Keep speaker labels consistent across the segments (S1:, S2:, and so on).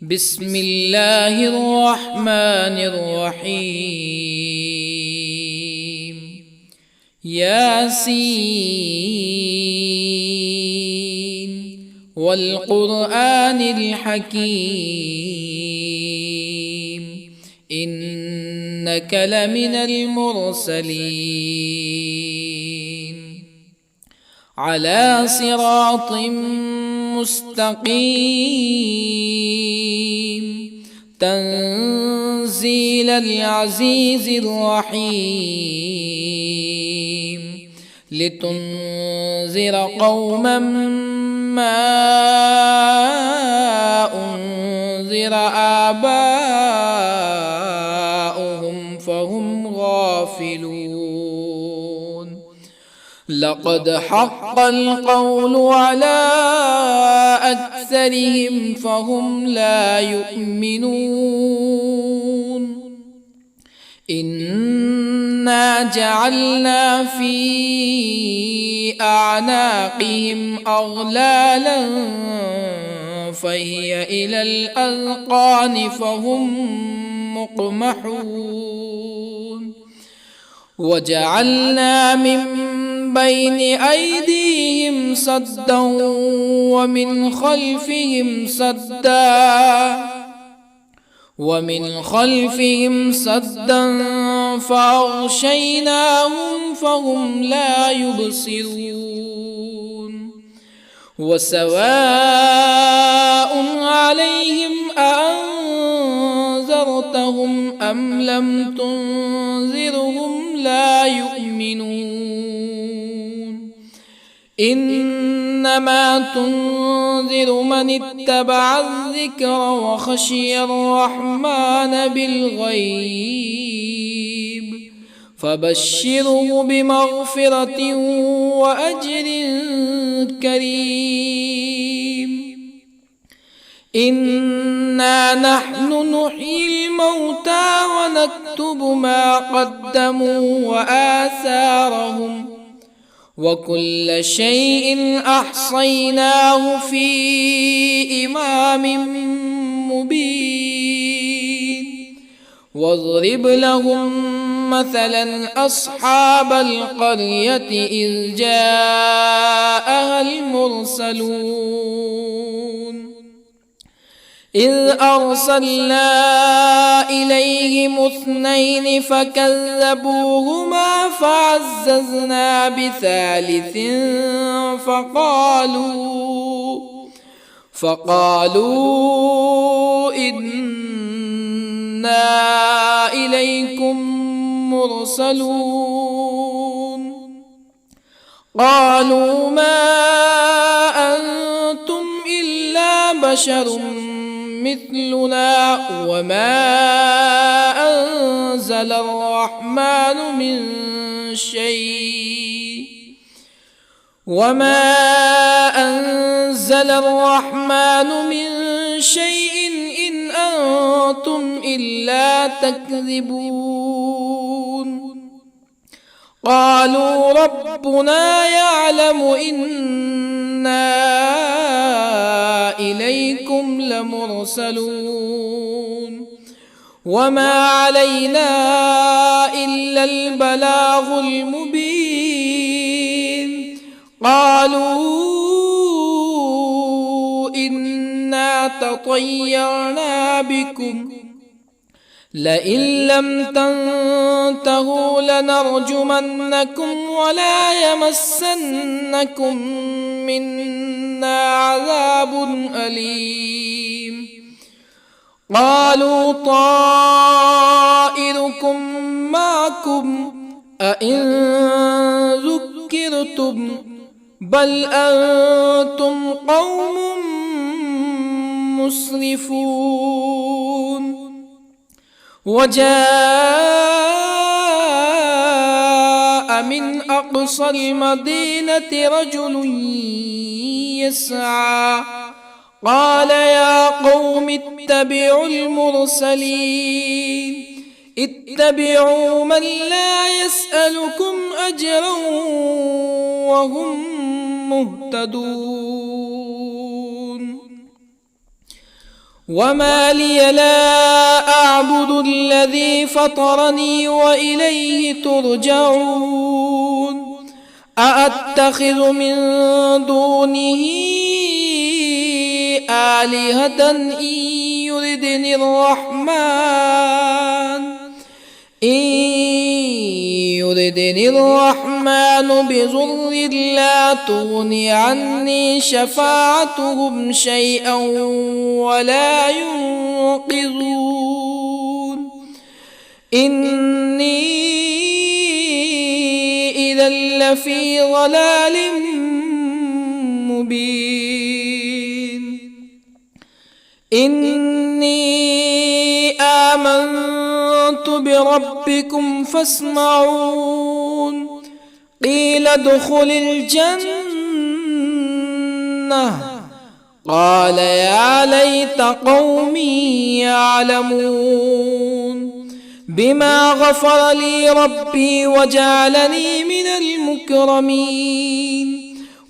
S1: بسم الله الرحمن الرحيم. ياسين والقرآن الحكيم إنك لمن المرسلين على صراط مستقيم تنزيل العزيز الرحيم لتنذر قوما ما أنذر آباؤهم فهم غافلون. لقد حق القول على أكثرهم فهم لا يؤمنون. إنا جعلنا في أعناقهم أغلالا فهي إلى الأذقان فهم مقمحون. وجعلنا من بين أيديهم سدا ومن خلفهم سدا فأغشيناهم فهم لا يبصرون. وسواء عليهم أأنذرتهم أم لم تنذرهم لا يؤمنون. إنما تنذر من اتبع الذكر وخشي الرحمن بالغيب فبشره بمغفرة وأجر كريم. إنا نحن نحيي الموتى ونكتب ما قدموا وآثارهم وكل شيء أحصيناه في إمام مبين. واضرب لهم مثلا أصحاب القرية إذ جاءها المرسلون إذ أرسلنا إليهم اثنين فكذبوهما فعززنا بثالث فقالوا إنا إليكم مرسلون. قالوا ما أنتم إلا بشر مثلنا وما أنزل الرحمن من شيء إن أنتم إلا تكذبون. قالوا ربنا يعلم إنا إليكم لمرسلون وما علينا إلا البلاغ المبين. قالوا إنا تطيرنا بكم لئن لم تنتهوا لنرجمنكم ولا يمسنكم منا عذاب أليم. قالوا طائركم معكم أئن ذكرتم بل أنتم قوم مسرفون. وجاء من أقصى المدينة رجل يسعى قال يا قوم اتبعوا المرسلين اتبعوا من لا يسألكم أجرا وهم مهتدون. وما لي لا أعبد الذي فطرني وإليه ترجعون أأتخذ من دونه آلهة يردني الرحمن بضر لا تغن عني شفاعتهم شيئا ولا ينقذون إني إذا لفي ضلال مبين إني آمنت بربكم فاسمعون قيل ادخل الجنة قال يا ليت قومي يعلمون بما غفر لي ربي وجعلني من المكرمين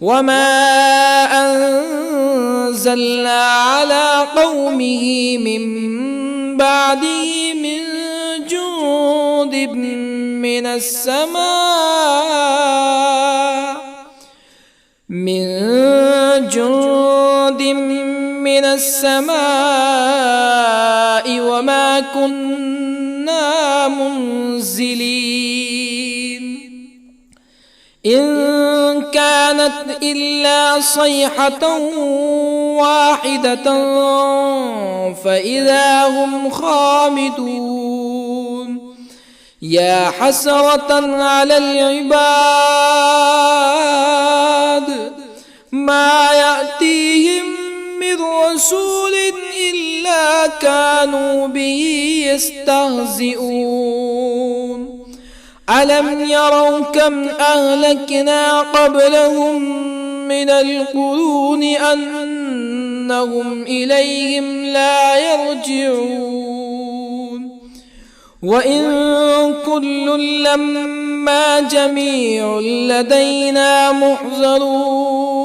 S1: وما أنزلنا على قومه من بعده من جند من السماء وما كنا منزلين إن كانت إلا صيحة واحدة فإذا هم خامدون يا حسرة على العباد ما يأتيهم من رسول إلا كانوا به يستهزئون ألم يروا كم أهلكنا قبلهم من القرون أنهم إليهم لا يرجعون وإن كل لما جميع لدينا محضرون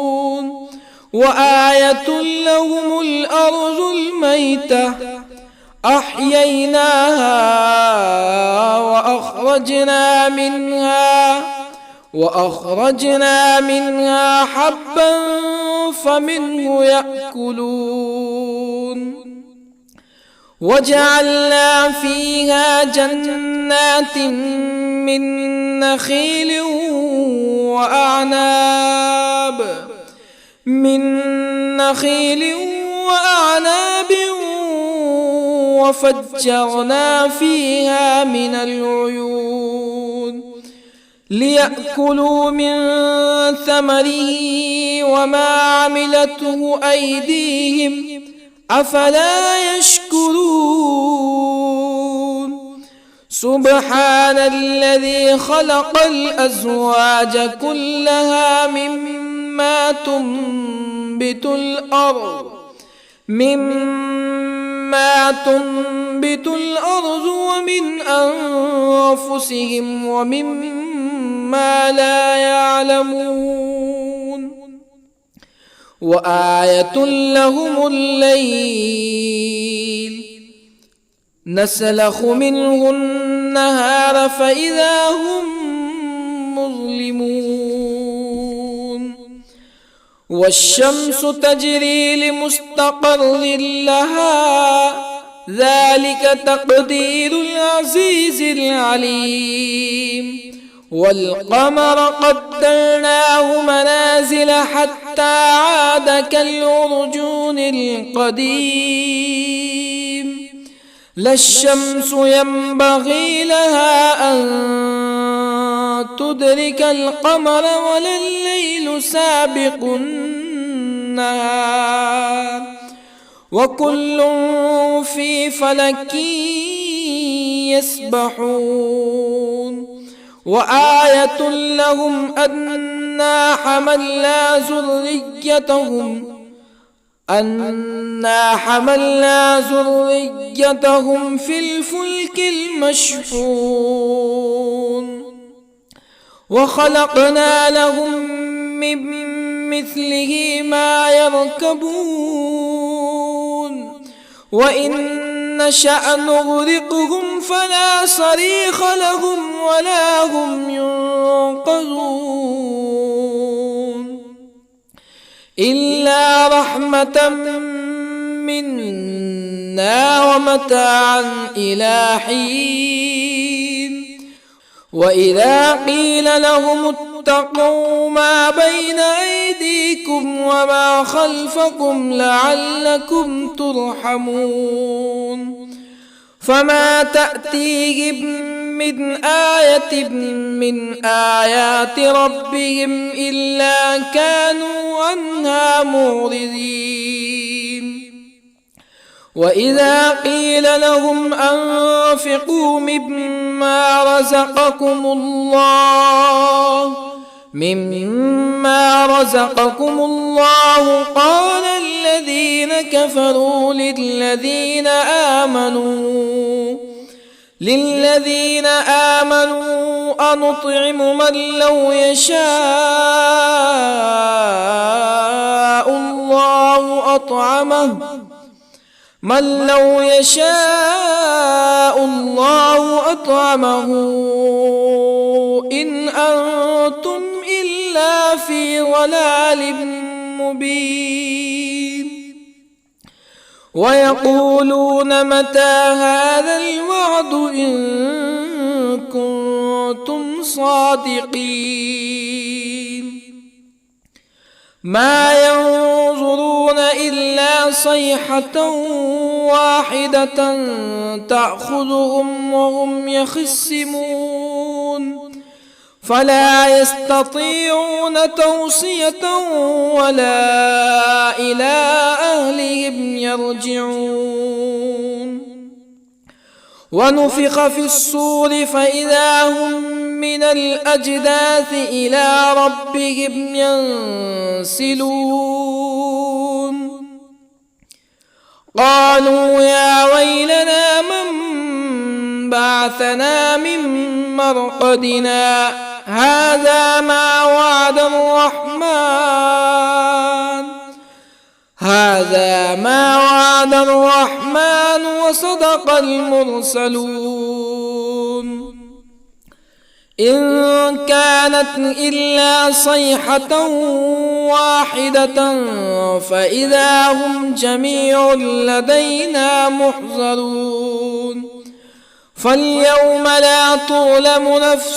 S1: وآية لهم الأرض الميتة أحييناها وأخرجنا منها حبا فمنه يأكلون وجعلنا فيها جنات من نخيل وأعناب وفجرنا فيها من العيون ليأكلوا من ثمره وما عملته أيديهم أفلا يشكرون سبحان الذي خلق الأزواج كلها مما تنبت الأرض ومن أنفسهم ومما لا يعلمون وآية لهم الليل نسلخ منه النهار فإذا هم مظلمون والشمس تجري لمستقر لها ذلك تقدير العزيز العليم والقمر قدرناه منازل حتى عاد كالعرجون القديم لا الشمس ينبغي لها أن تدرك القمر ولا الليل سابق النهار وكل في فلك يسبحون وآية لهم أنا حملنا ذريتهم في الفلك المشحون وخلقنا لهم من مثله ما يركبون وإن نشأ نغرقهم فلا صريخ لهم ولا هم ينقذون إلا رحمة منا ومتاعا إلى حين وإذا قيل لهم اتقوا ما بين أيديكم وما خلفكم لعلكم ترحمون فما تأتيهم من آية من آيات ربهم إلا كانوا عنها معرضين وإذا قيل لهم أنفقوا مما رزقكم الله قال الذين كفروا للذين آمنوا أنطعم من لو يشاء الله أطعمه إن أنتم إلا في ضلال مبين ويقولون متى هذا الوعد إن كنتم صادقين ما ينظرون إلا صيحة واحدة تأخذهم وهم يخصمون فلا يستطيعون توصية ولا إلى أهلهم يرجعون ونفخ في الصور فإذا هم من الأجداث إلى ربهم ينسلون قالوا يا ويلنا من بعثنا من مرقدنا هذا ما وعد الرحمن وصدق المرسلون إن كانت إلا صيحة واحدة فإذا هم جميع لدينا محضرون فاليوم لا تظلم نفس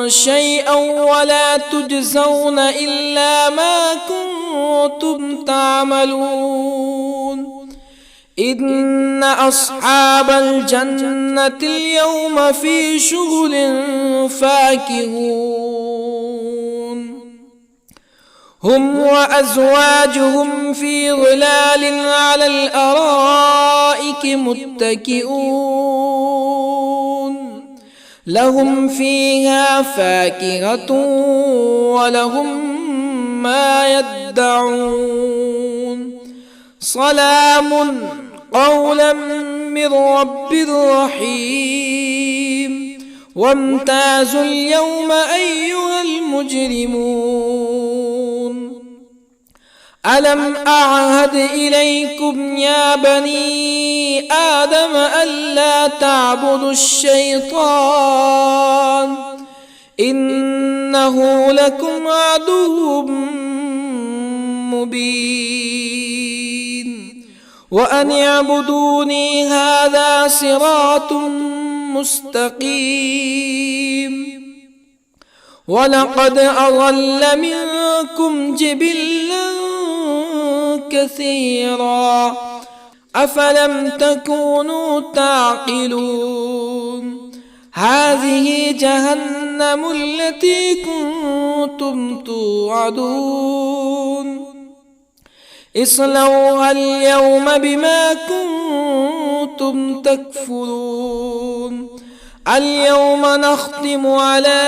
S1: شيئا ولا تجزون إلا ما كنتم تعملون إن أصحاب الجنة اليوم في شغل فاكهون هم وأزواجهم في ظلال على الأرائك متكئون لهم فيها فاكهة ولهم ما يدعون سلام قولا من رب رحيم وامتازوا اليوم أيها المجرمون ألم أعهد إليكم يا بني آدم ألا تعبدوا الشيطان إنه لكم عدو مبين وأن اعبدوني هذا صراط مستقيم ولقد أضل منكم جبلا كثيرا أفلم تكونوا تعقلون هذه جهنم التي كنتم توعدون اصلوها اليوم بما كنتم تكفرون اليوم نختم على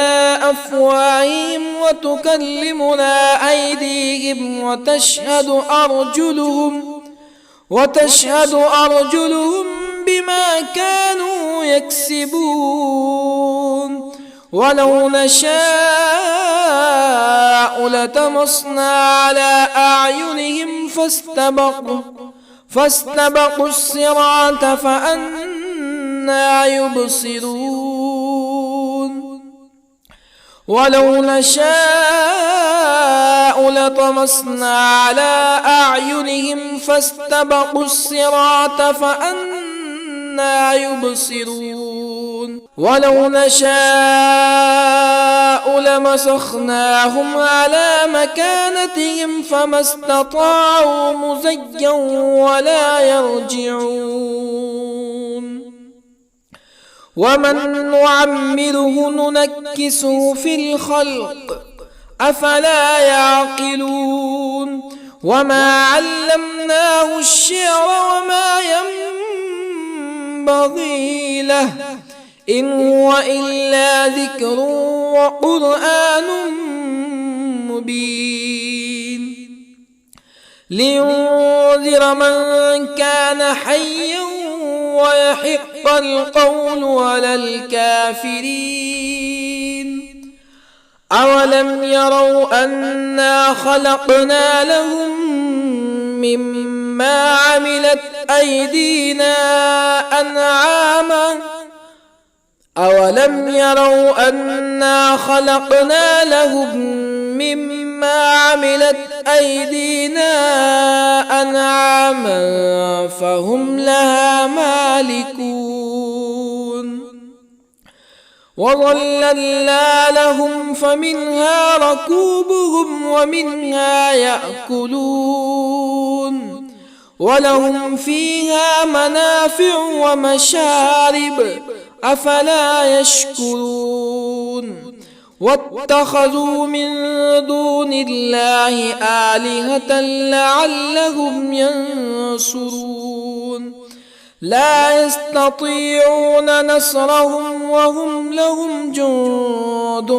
S1: أفواههم وتكلمنا أيديهم وتشهد أرجلهم بما كانوا يكسبون ولو نشاء لطمسنا على أعينهم فاستبقوا الصراط فأنى يبصرون ولو نشاء لطمسنا على أعينهم فاستبقوا الصراط فأنى يبصرون ولو نشاء لمسخناهم على مكانتهم فما استطاعوا مزيا ولا يرجعون ومن نعمره ننكسه في الخلق أفلا يعقلون وما علمناه الشعر وما ينبغي له إن هو إلا ذكر وقرآن مبين لينذر من كان حيا ويحق القول على الكافرين أولم يروا أنا خلقنا لهم مما عملت أيدينا أنعاما أولم يروا أنا خلقنا لهم مما عملت أيدينا أنعاما فهم لها مالكون وظللنا لهم فمنها ركوبهم ومنها يأكلون ولهم فيها منافع ومشارب أفلا يشكرون واتخذوا من دون الله آلهة لعلهم ينصرون لا يستطيعون نصرهم وهم لهم جند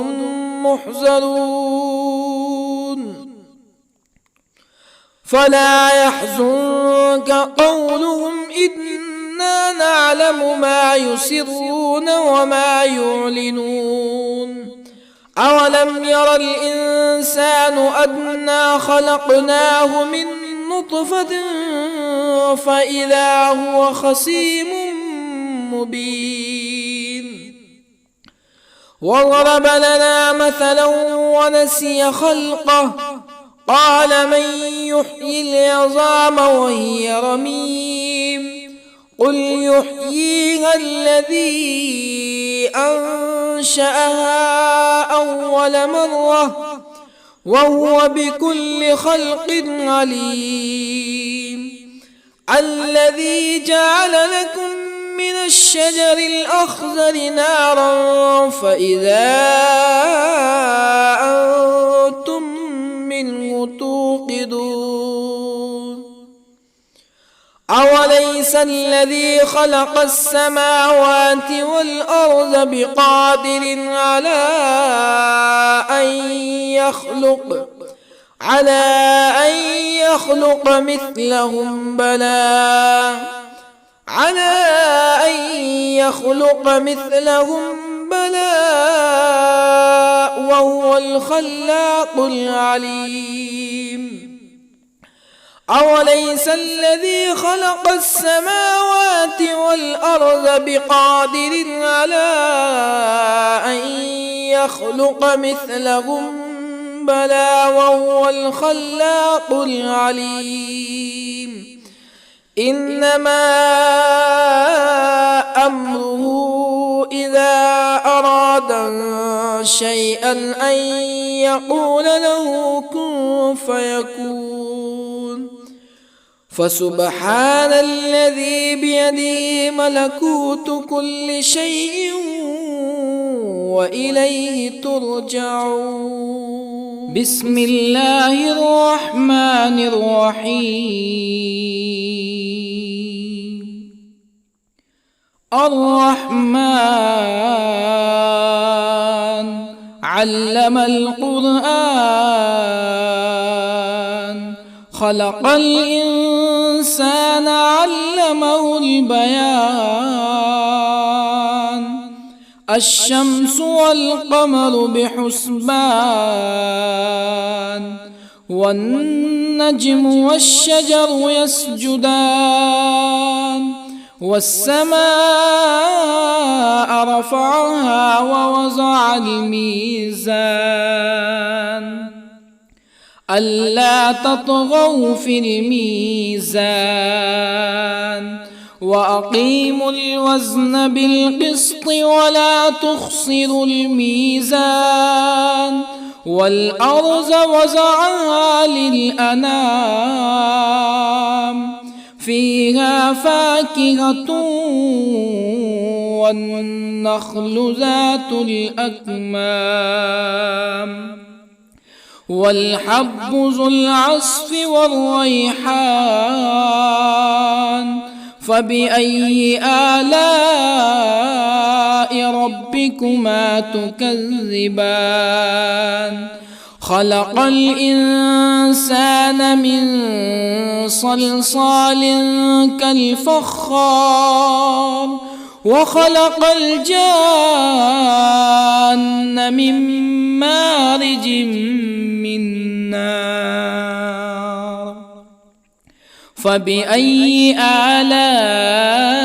S1: محضرون فلا يحزنك قولهم إنا نعلم ما يسرون وما يعلنون أولم ير الإنسان أنا خلقناه من نطفة فإذا هو خصيم مبين وضرب لنا مثلا ونسي خلقه قال من يحيي العظام وهي رميم قل يحييها الذي أنشأها أول مرة وهو بكل خلق عليم الذي جعل لكم من الشجر الأخضر نارا فإذا أنتم منه توقدون أوليس الذي خلق السماوات والأرض بقادر على أن يخلق مثلهم بلى وهو الخلاق العليم أوليس الذي خلق السماوات والأرض بقادر على أن يخلق مثلهم بلى وهو الخلاق العليم إنما أمره إذا أراد شيئا أن يقول له كن فيكون فسبحان الذي بيده ملكوت كل شيء وإليه ترجعون بسم الله الرحمن الرحيم الرحمن علم القرآن خلق الإنسان الإنسان علمه البيان الشمس والقمر بحسبان والنجم والشجر يسجدان والسماء رفعها ووضع الميزان ألا تطغوا في الميزان وأقيموا الوزن بالقسط ولا تخسروا الميزان والأرض وضعها للأنام فيها فاكهة والنخل ذات الأكمام والحب ذو العصف والريحان فبأي آلاء ربكما تكذبان خلق الإنسان من صلصال كالفخار وخلق الجان من مارج من نار فبأي آلاء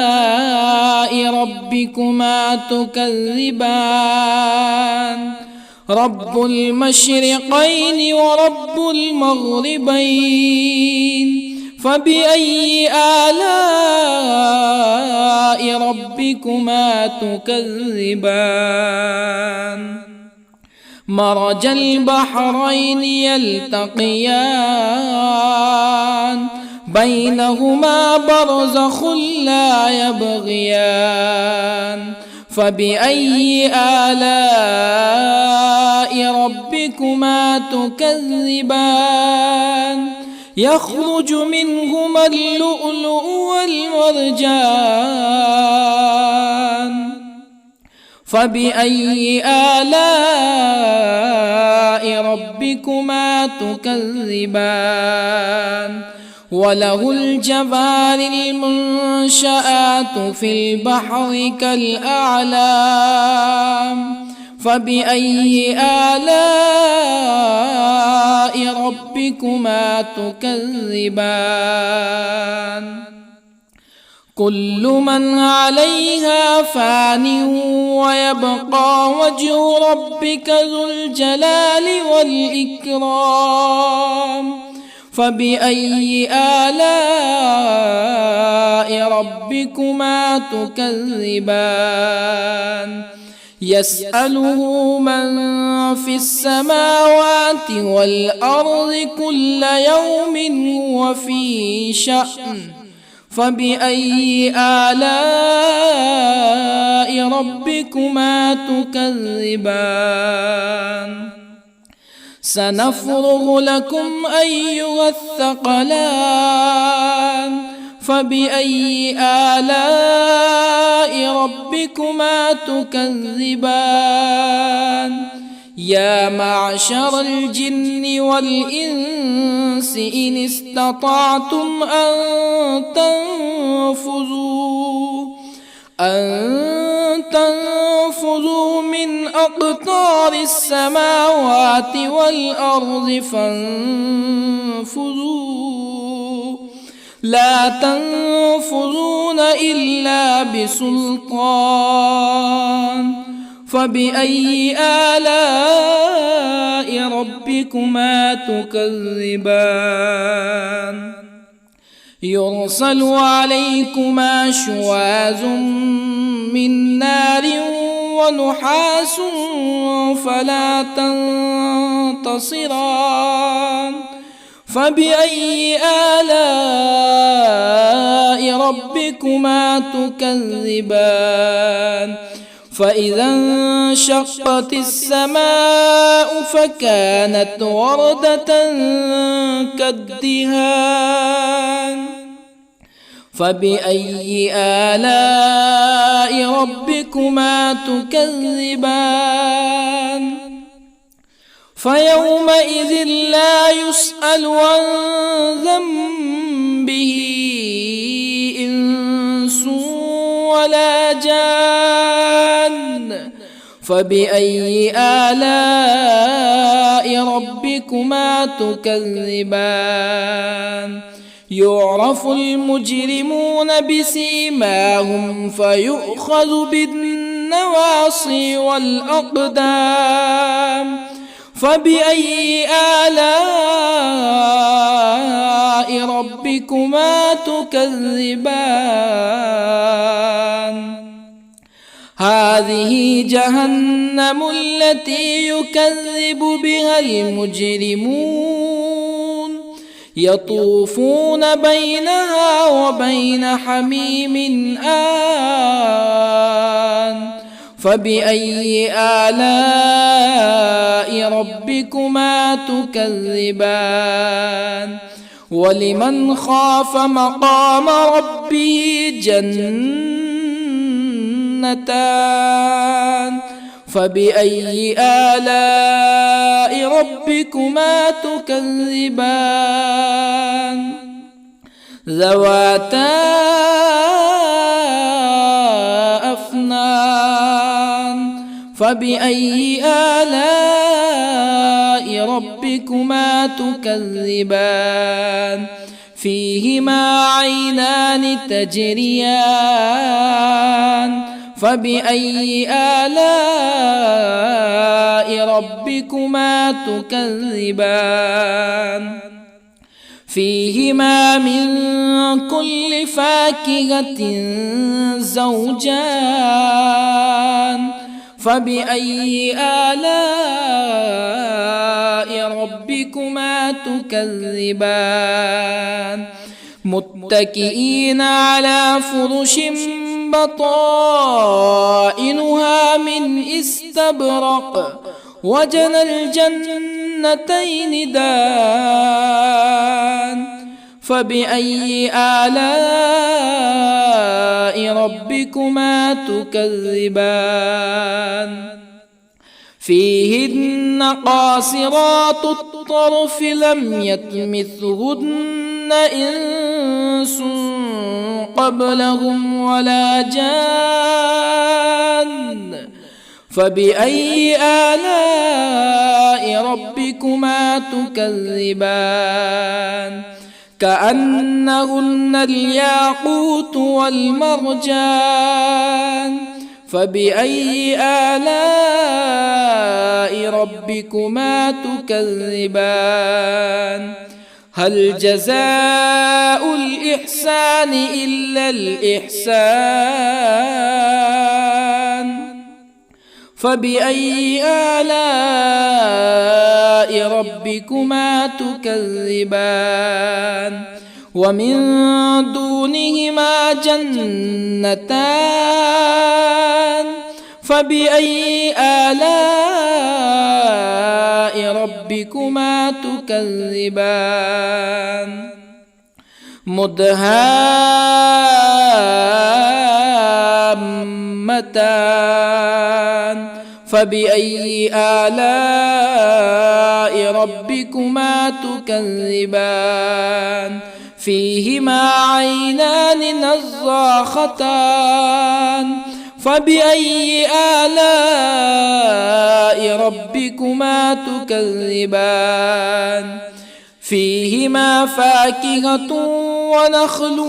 S1: ربكما تكذبان رب المشرقين ورب المغربين فبأي آلاء ربكما تكذبان مرج البحرين يلتقيان بينهما برزخ لا يبغيان فبأي آلاء ربكما تكذبان يخرج منهما اللؤلؤ والمرجان فبأي آلاء ربكما تكذبان وله الجوار المنشآت في البحر كالأعلام فبأي آلاء ربكما تكذبان كل من عليها فان ويبقى وجه ربك ذو الجلال والإكرام فبأي آلاء ربكما تكذبان يسأله من في السماوات والأرض كل يوم هو في شأن فبأي آلاء ربكما تكذبان سنفرغ لكم أيها الثقلان فبأي آلاء ربكما تكذبان يا معشر الجن والإنس إن استطعتم أن تنفذوا من أقطار السماوات والأرض فانفذوا لا تنفذون إلا بسلطان فبأي آلاء ربكما تكذبان يرسل عليكما شواظ من نار ونحاس فلا تنتصران فبأي آلاء ربكما تكذبان فإذا انشقت السماء فكانت وردة كالدهان فبأي آلاء ربكما تكذبان فيومئذ لا يسأل عن ذنبه ولا جان فبأي آلاء ربكما تكذبان يعرف المجرمون بسيماهم فيؤخذ بالنواصي والأقدام فبأي آلاء ربكما تكذبان هذه جهنم التي يكذب بها المجرمون يطوفون بينها وبين حميم آن فبأي آلاء ربكما تكذبان ولمن خاف مقام ربه جنتان فبأي آلاء ربكما تكذبان ذواتا أفنان فبأي آلاء ربكما تكذبان فيهما عينان تجريان فبأي آلاء ربكما تكذبان فيهما من كل فاكهة زوجان فبأي آلاء ربكما تكذبان متكئين على فرش بطائنها من استبرق وجنى الجنتين دان فبأي آلاء ربكما تكذبان فيهن قاصرات الطرف لم يطمثهن إنس قبلهم ولا جان فبأي آلاء ربكما تكذبان كأنهن الياقوت والمرجان فبأي آلاء ربكما تكذبان هل جزاء الإحسان إلا الإحسان فبأي آلاء ربكما تكذبان ومن دونهما جنتان فبأي آلاء ربكما تكذبان مدهامتان فبأي آلاء ربكما تكذبان فيهما عينان نضاختان فبأي آلاء ربكما تكذبان فيهما فاكهة ونخل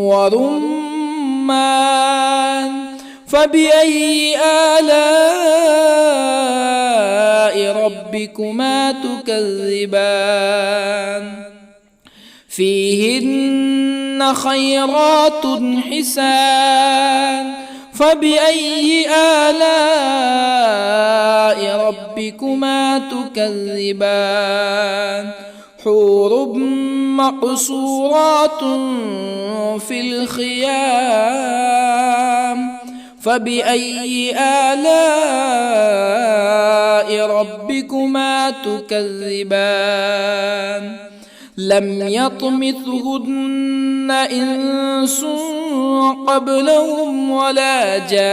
S1: ورمان فبأي آلاء ربكما تكذبان فيهن خيرات حسان فبأي آلاء ربكما تكذبان حور مقصورات في الخيام فبأي آلاء ربكما تكذبان لم يطمثهن إنس قبلهم ولا جان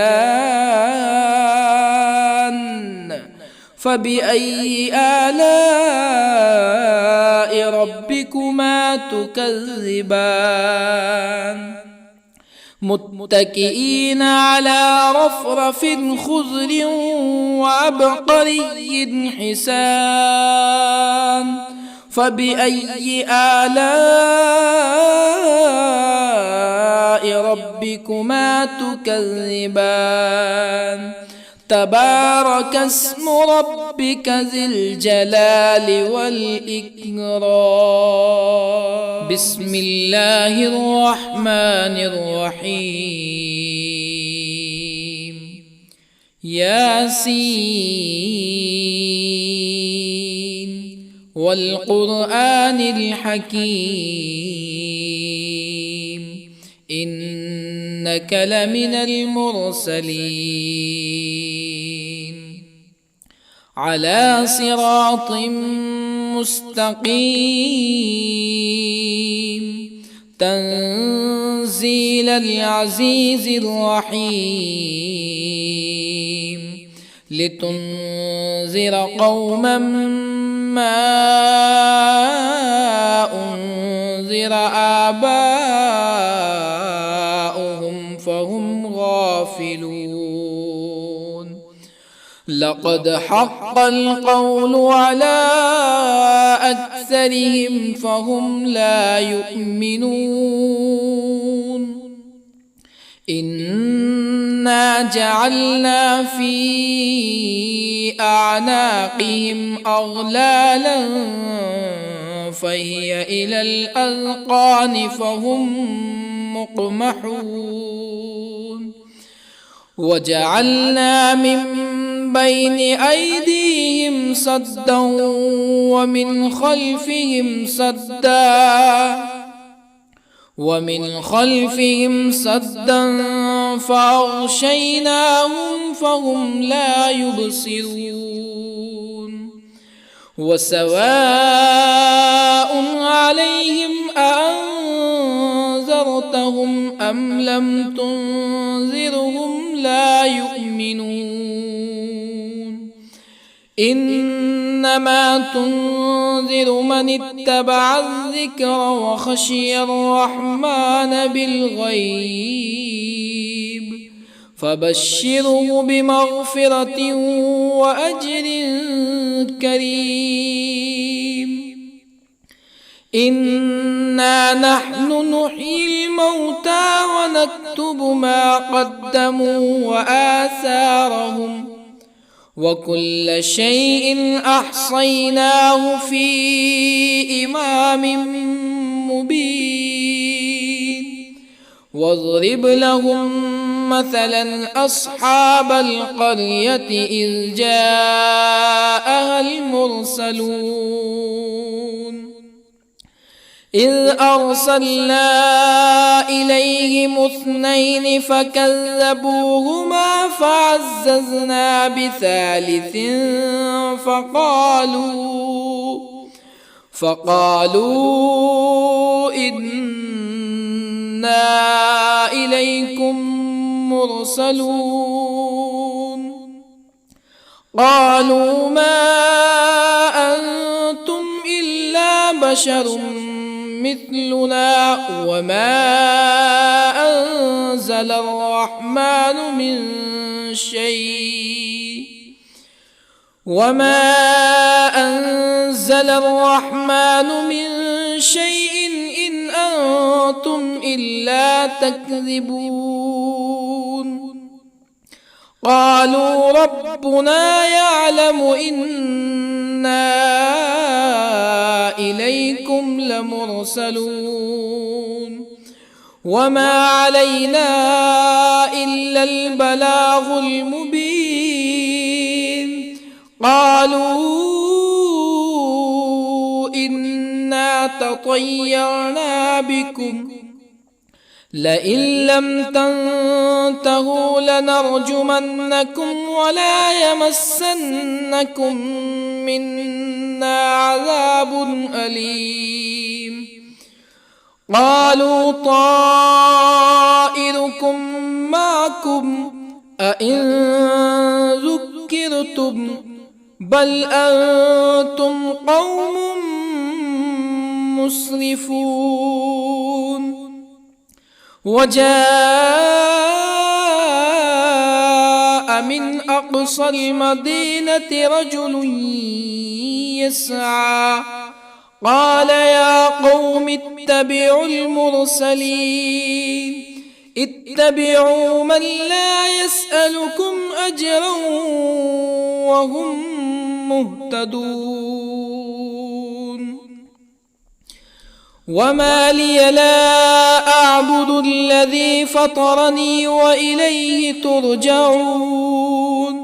S1: فبأي آلاء ربكما تكذبان متكئين على رفرف خضر وعبقري حسان فبأي آلاء ربكما تكذبان تبارك اسم ربك ذي الجلال والإكرام بسم الله الرحمن الرحيم ياسين والقرآن الحكيم إنك لمن المرسلين على صراط مستقيم تنزيل العزيز الرحيم لتنذر قوما ما أنذر آباؤهم فهم غافلون لقد حق القول على أكثرهم فهم لا يؤمنون إنا جعلنا في أعناقهم أغلالا فهي إلى الأذقان فهم مقمحون وجعلنا من بين أيديهم سدا ومن خلفهم سدا فأغشيناهم فهم لا يبصرون وسواء عليهم أأنذرتهم أم لم تنذرهم لا يؤمنون إنما تنذر من اتبع الذكر وخشي الرحمن بالغيب فبشره بمغفرة وأجر كريم إنا نحن نحيي الموتى ونكتب ما قدموا وآثارهم وكل شيء أحصيناه في إمام مبين واضرب لهم مثلا أصحاب القرية إذ جاءها المرسلون إذ أرسلنا إليهم اثنين فكذبوهما فعززنا بثالث فقالوا إنا إليكم مرسلون قالوا ما أنتم إلا بشر مثلنا وما أنزل الرحمن من شيء إن أنتم إلا تكذبون قالوا ربنا يعلم إنا إليكم لمرسلون وما علينا إلا البلاغ المبين قالوا إنا تطيرنا بكم لئن لم تنتهوا لنرجمنكم ولا يمسنكم منا عذاب أليم قالوا طائركم معكم أئن ذكرتم بل أنتم قوم مسرفون وجاء من أقصى المدينة رجل يسعى قال يا قوم اتبعوا المرسلين اتبعوا من لا يسألكم أجرا وهم مهتدون وما لي لا أعبد الذي فطرني وإليه ترجعون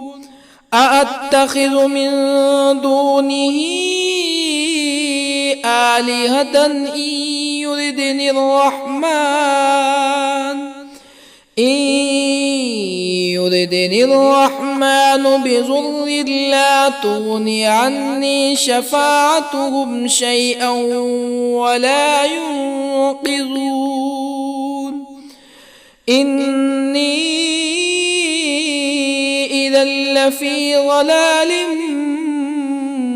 S1: أأتخذ من دونه آلهة إن يردني الرحمن بضر لا تغني عني شفاعتهم شيئا ولا ينقذون إني إذا لفي ضلال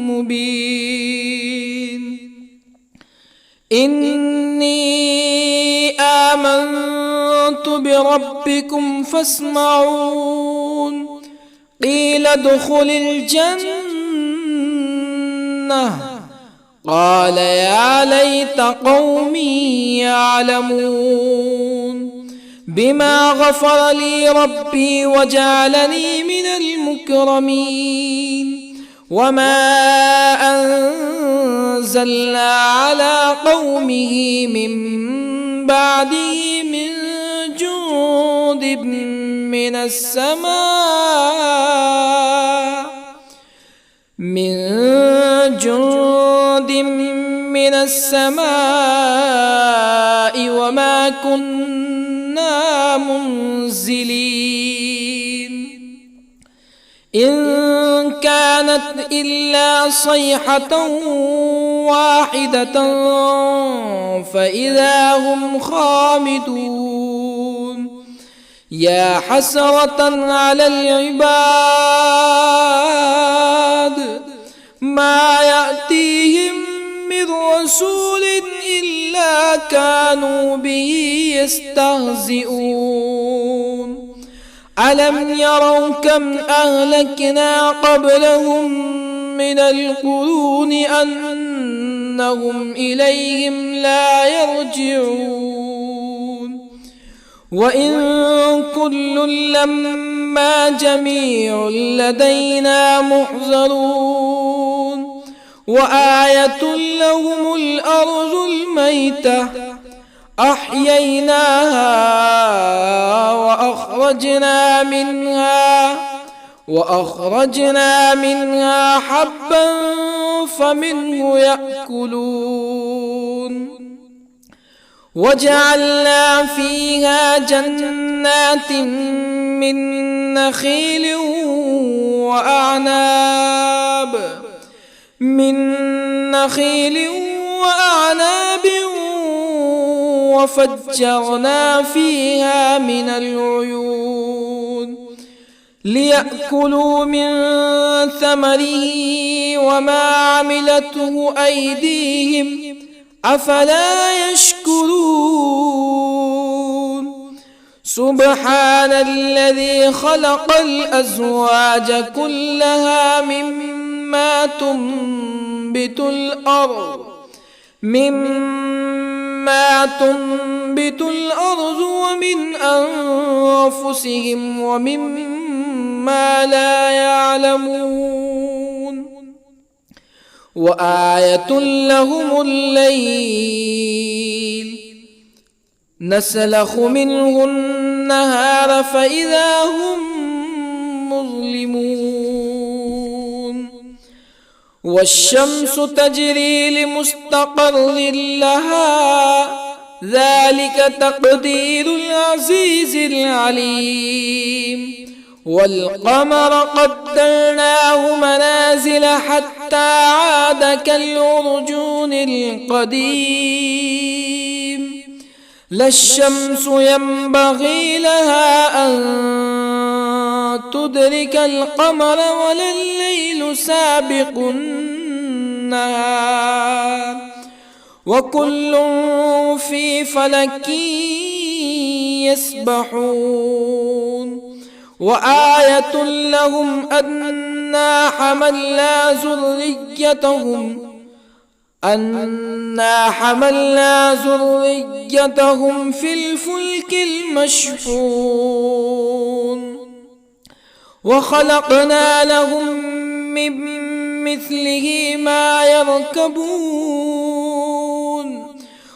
S1: مبين إني آمنت بربكم فاسمعون قيل ادخل الجنة قال يا ليت قومي يعلمون بما غفر لي ربي وجعلني من المكرمين وما أنزلنا على قومه من بعده من جند من السماء وما كنا منزلين إن كانت إلا صيحة واحدة فإذا هم خامدون يا حسرة على العباد ما يأتيهم من رسول إلا كانوا به يستهزئون ألم يروا كم أهلكنا قبلهم من القرون أنهم إليهم لا يرجعون وإن كل لما جميع لدينا محضرون وآية لهم الأرض الميتة أحييناها وأخرجنا منها حبا فمنه يأكلون وجعلنا فيها جنات من نخيل وأعناب وفجرنا فيها من العيون ليأكلوا من ثمره وما عملته أيديهم أفلا يشكرون سبحان الذي خلق الأزواج كلها مما تنبت الأرض ومن أنفسهم ومما لا يعلمون وآية لهم الليل نسلخ منه النهار فإذا هم مظلمون والشمس تجري لمستقر لها ذلك تقدير العزيز العليم والقمر قدرناه منازل حتى عاد كالعرجون القديم لا الشمس ينبغي لها أن تدرك القمر ولا الليل سابق النهار وكل في فلك يسبحون وآية لهم أنا حملنا ذريتهم في الفلك المشحون وخلقنا لهم من مثله ما يركبون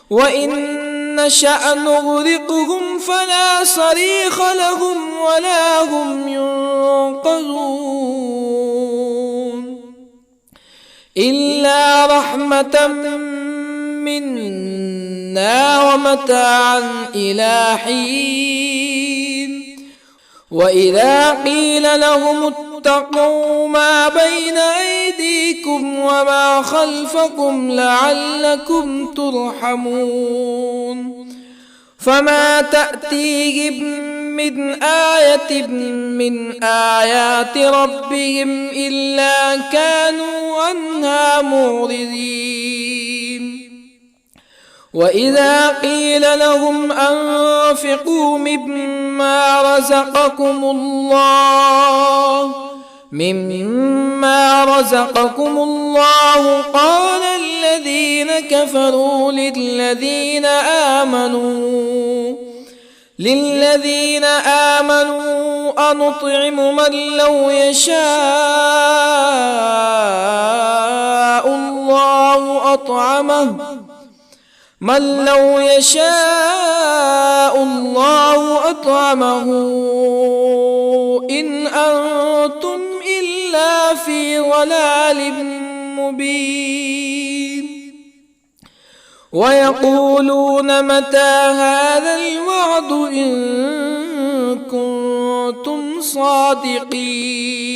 S1: وإن نشأ نغرقهم فلا صريخ لهم ولا هم ينقذون إلا رحمة منا ومتاعا إلى حين وإذا قيل لهم اتقوا ما بين أيديكم وما خلفكم لعلكم ترحمون فما تأتيهم من آية من آيات ربهم إلا كانوا عنها معرضين وإذا قيل لهم أنفقوا مما رزقكم الله قال الذين كفروا للذين آمنوا أنطعم من لو يشاء الله أطعمه إن أنتم إلا في ضلال مبين ويقولون متى هذا الوعد إن كنتم صادقين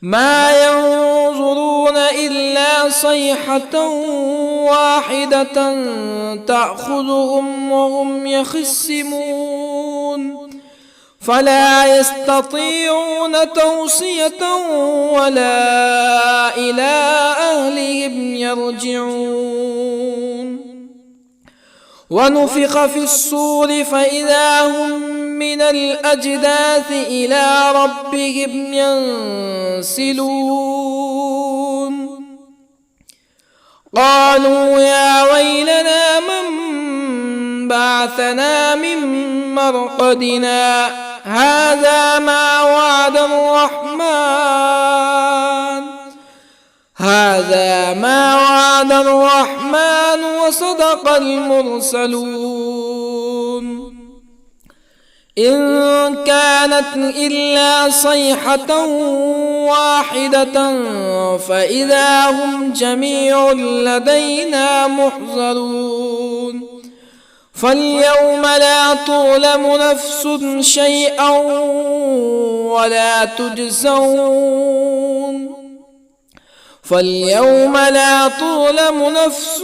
S1: ما ينظرون إلا صيحة واحدة تأخذهم وهم يخصمون فلا يستطيعون توصية ولا إلى أهلهم يرجعون ونفخ في الصور فإذا هم من الأجداث إلى ربهم ينسلون قالوا يا ويلنا من بعثنا من مرقدنا هذا ما وعد الرحمن وصدق المرسلون إن كانت إلا صيحة واحدة فإذا هم جميع لدينا محضرون فاليوم لا تظلم نفس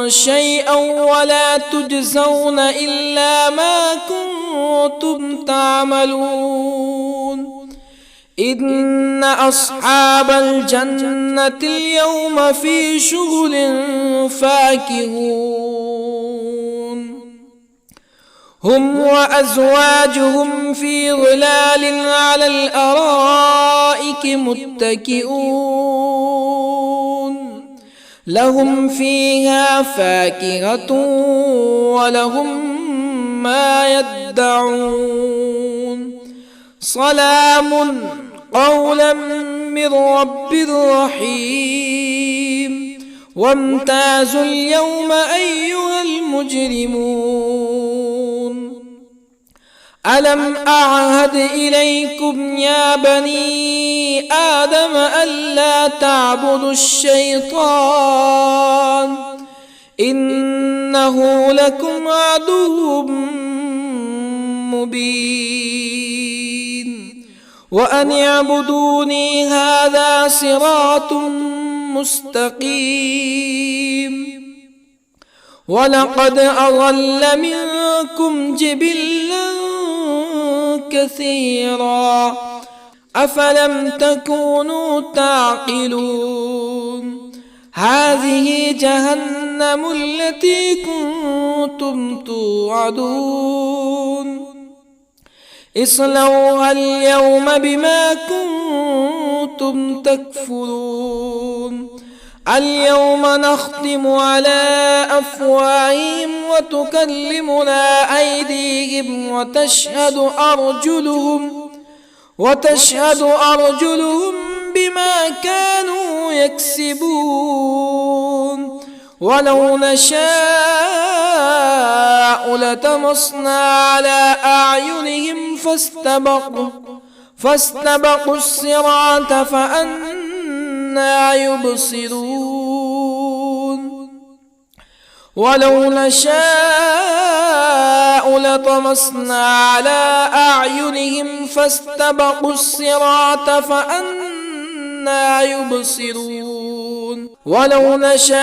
S1: شيئا ولا تجزون إلا ما كنتم تعملون إن أصحاب الجنة اليوم في شغل فاكهون هم وأزواجهم في ظلال على الأرائك متكئون لهم فيها فاكهة ولهم ما يدعون سلام قولا من رب رحيم وامتازوا اليوم أيها المجرمون ألم أعهد إليكم يا بني آدم ألا تعبدوا الشيطان إنه لكم عدو مبين وأن اعبدوني هذا صراط مستقيم ولقد أضل منكم جبلا كثيرا أفلم تكونوا تعقلون هذه جهنم التي كنتم كنتم توعدون اصلوها اليوم بما كنتم تكفرون اليوم نختم على أفواههم وتكلمنا أيديهم وتشهد أرجلهم بما كانوا يكسبون ولو نشاء لطمسنا على أعينهم فاستبقوا الصراط فأنى يبصرون ولو نشاء لطمسنا على أعينهم فاستبقوا الصراط فأنى يبصرون ولو نشاء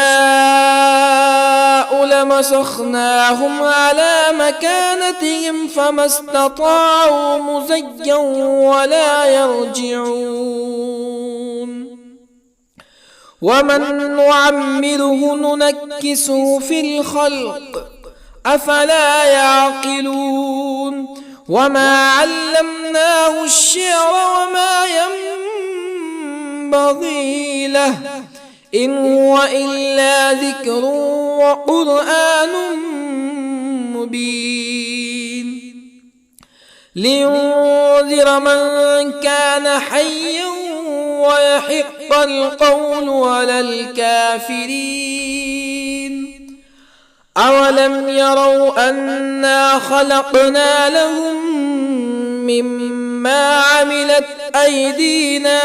S1: لمسخناهم على مكانتهم فما استطاعوا مزيا ولا يرجعون ومن نعمره ننكسه في الخلق أفلا يعقلون وما علمناه الشعر وما ينبغي له إن هو إلا ذكر وقرآن مبين لينذر من كان حيا ويحق القول على الكافرين أولم يروا أنا خلقنا لهم مما عملت أيدينا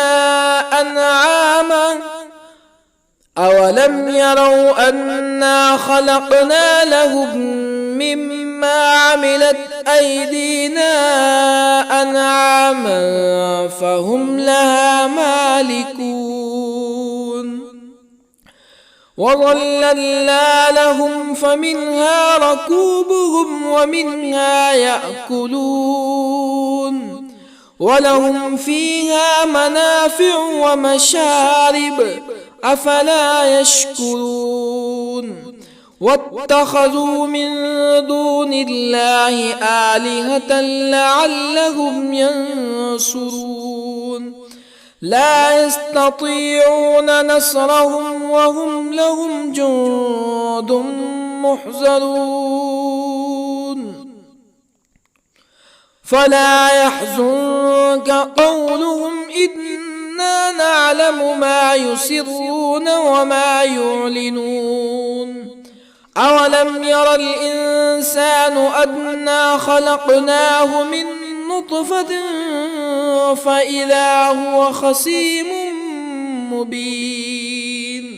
S1: أنعاما فهم لها مالكون وظللنا لهم فمنها ركوبهم ومنها يأكلون ولهم فيها منافع ومشارب أفلا يشكرون واتخذوا من دون الله آلهة لعلهم ينصرون لا يستطيعون نصرهم وهم لهم جند محضرون فلا يحزنك قولهم إنا نعلم ما يسرون وما يعلنون أولم ير الإنسان أنا خلقناه من نطفة فإذا هو خصيم مبين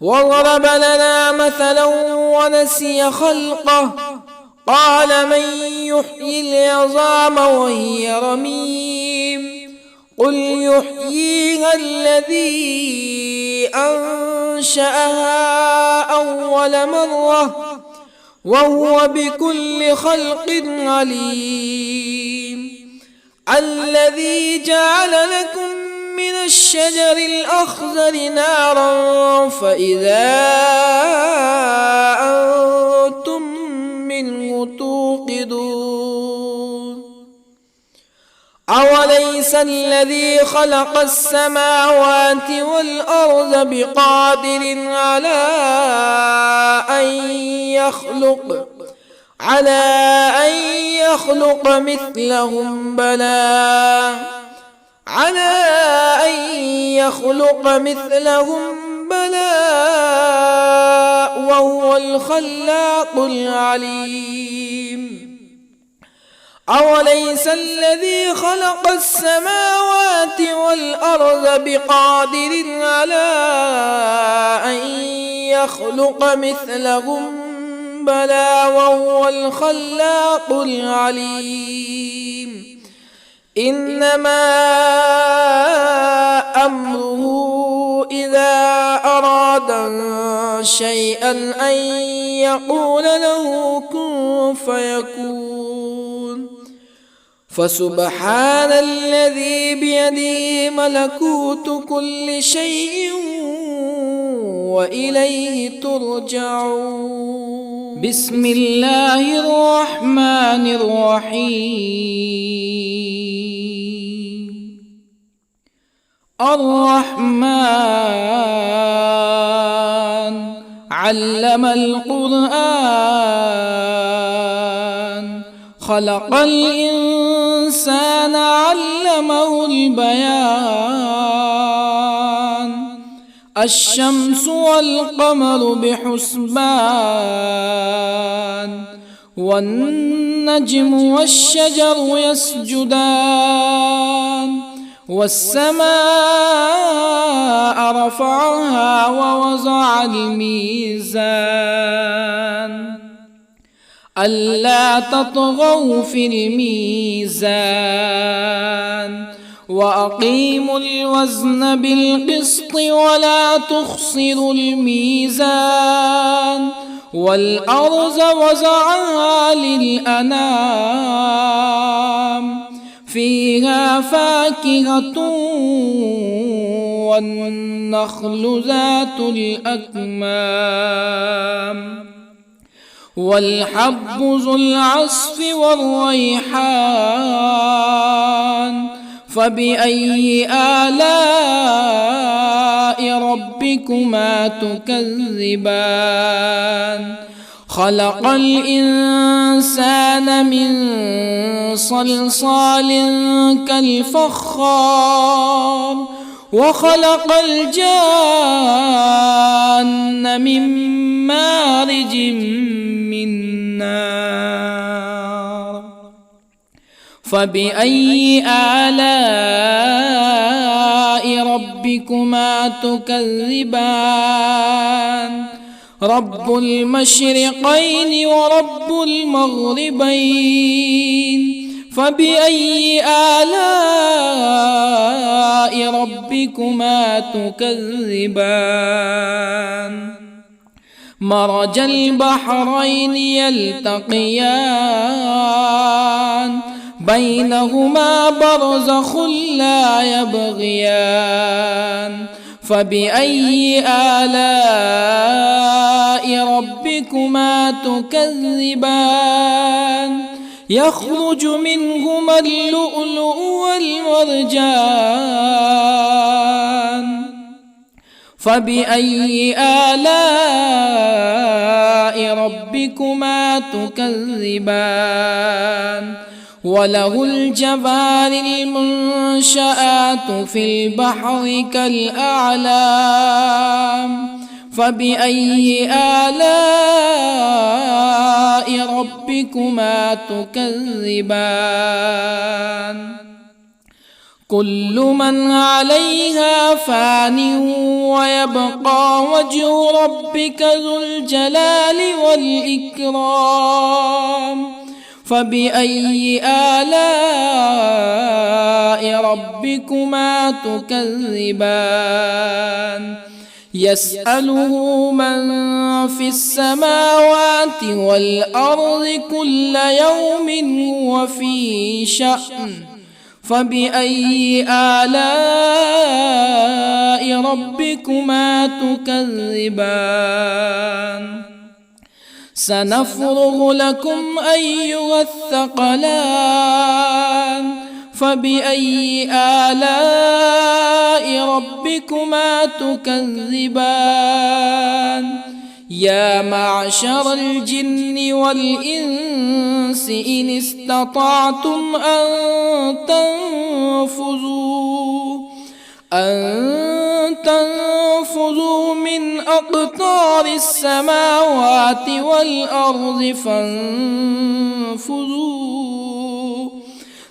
S1: وضرب لنا مثلا ونسي خلقه قال من يحيي العظام وهي رميم قل يحييها الذي أنشأها أول مرة وهو بكل خلق عليم الذي جعل لكم من الشجر الأخضر نارا فإذا أنتم منه توقدون أوليس الذي خلق السماوات والأرض بقادر على أن يخلق مثلهم بلى وهو الخلاق العليم أوليس الذي خلق السماوات والأرض بقادر على أن يخلق مثلهم بلى وهو الخلاق العليم إنما أمره إذا أراد شيئا أن يقول له كن فيكون فسبحان الذي بيده ملكوت كل شيء وإليه ترجعون بسم الله الرحمن الرحيم. الرحمن علم القرآن، خلق الإنسان علمه البيان. الشمس والقمر بحسبان، والنجم والشجر يسجدان. والسماء رفعها ووضع الميزان، ألا تطغوا في الميزان. وأقيموا الوزن بالقسط ولا تخسروا الميزان. والأرض وضعها للأنام، فيها فاكهة والنخل ذات الأكمام، والحب ذو العصف والريحان. فبأي آلاء ربكما تكذبان؟ خلق الإنسان من صلصال كالفخار، وخلق الجان من مارج من نار. فبأي آلاء ربكما تكذبان؟ رب المشرقين ورب المغربين. فبأي آلاء ربكما تكذبان؟ مرج البحرين يلتقيان، بينهما برزخ لا يبغيان. فبأي آلاء ربكما تكذبان؟ يخرج منهما اللؤلؤ والمرجان. فبأي آلاء ربكما تكذبان؟ وله الجوار المنشآت في البحر كالأعلام. فبأي آلاء ربكما تكذبان؟ كل من عليها فان، ويبقى وجه ربك ذو الجلال والإكرام. فبأي آلاء ربكما تكذبان؟ يسأله من في السماوات والأرض كل يوم هو في شأن. فبأي آلاء ربكما تكذبان؟ سنفرغ لكم أيها الثقلان. فبأي آلاء ربكما تكذبان؟ يا معشر الجن والإنس إن استطعتم أن تنفذوا من أقطار السماوات والأرض فانفذوا،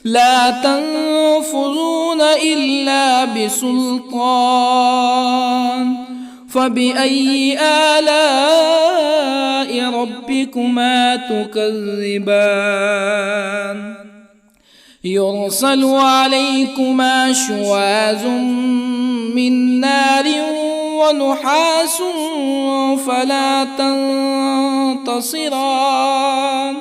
S1: لا تنفذون إلا بسلطان. فبأي آلاء ربكما تكذبان؟ يرسل عليكما شواظ من نار ونحاس فلا تنتصران.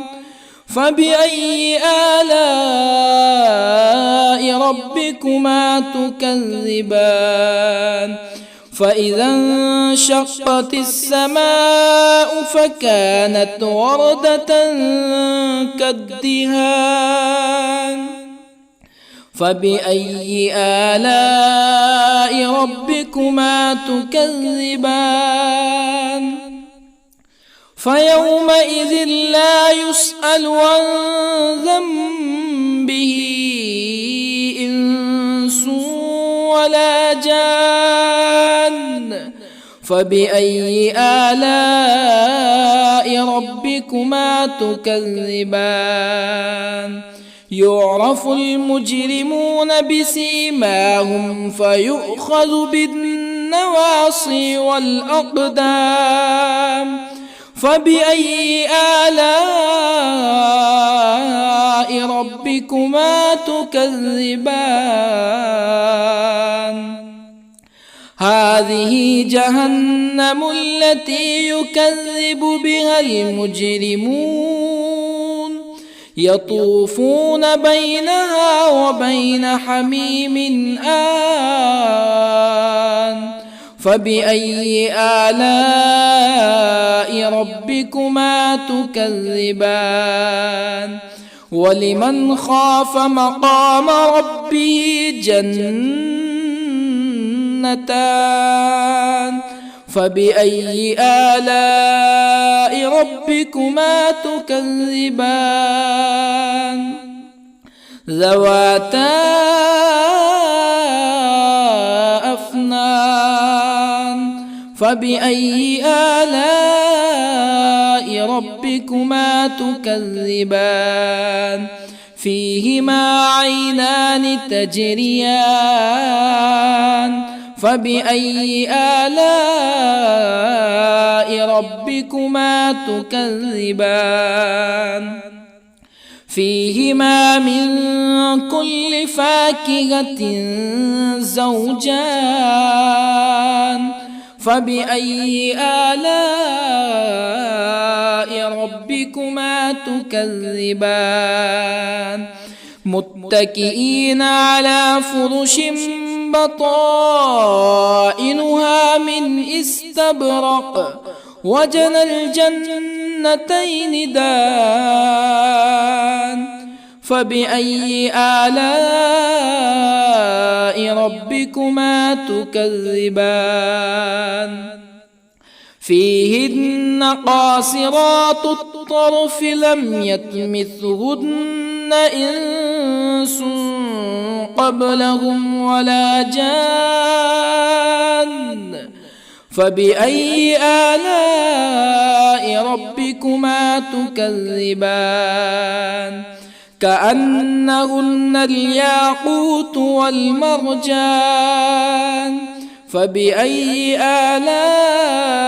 S1: فبأي آلاء ربكما تكذبان؟ فإذا انشقت السماء فكانت وردة كالدهان فبأي آلاء ربكما تكذبان فيومئذ لا يسأل عن ذنبه إنس ولا جان فبأي آلاء ربكما تكذبان يعرف المجرمون بسيماهم فيؤخذ بالنواصي والأقدام فبأي آلاء ربكما تكذبان هذه جهنم التي يكذب بها المجرمون يطوفون بينها وبين حميم آن فبأي آلاء ربكما تكذبان ولمن خاف مقام ربه جنتان فبأي آلاء ربكما تكذبان ذواتا أفنان فبأي آلاء ربكما تكذبان فيهما عينان تجريان فبأي آلاء ربكما تكذبان فيهما من كل فاكهة زوجان فبأي آلاء ربكما تكذبان متكئين على فرش بطائنها من استبرق وجنى الجنتين دان فبأي آلاء ربكما تكذبان فيهن قاصرات الطرف لم يطمثهن إنس قبلهم ولا جان فبأي آلاء ربكما تكذبان كأنهن الياقوت والمرجان فبأي آلاء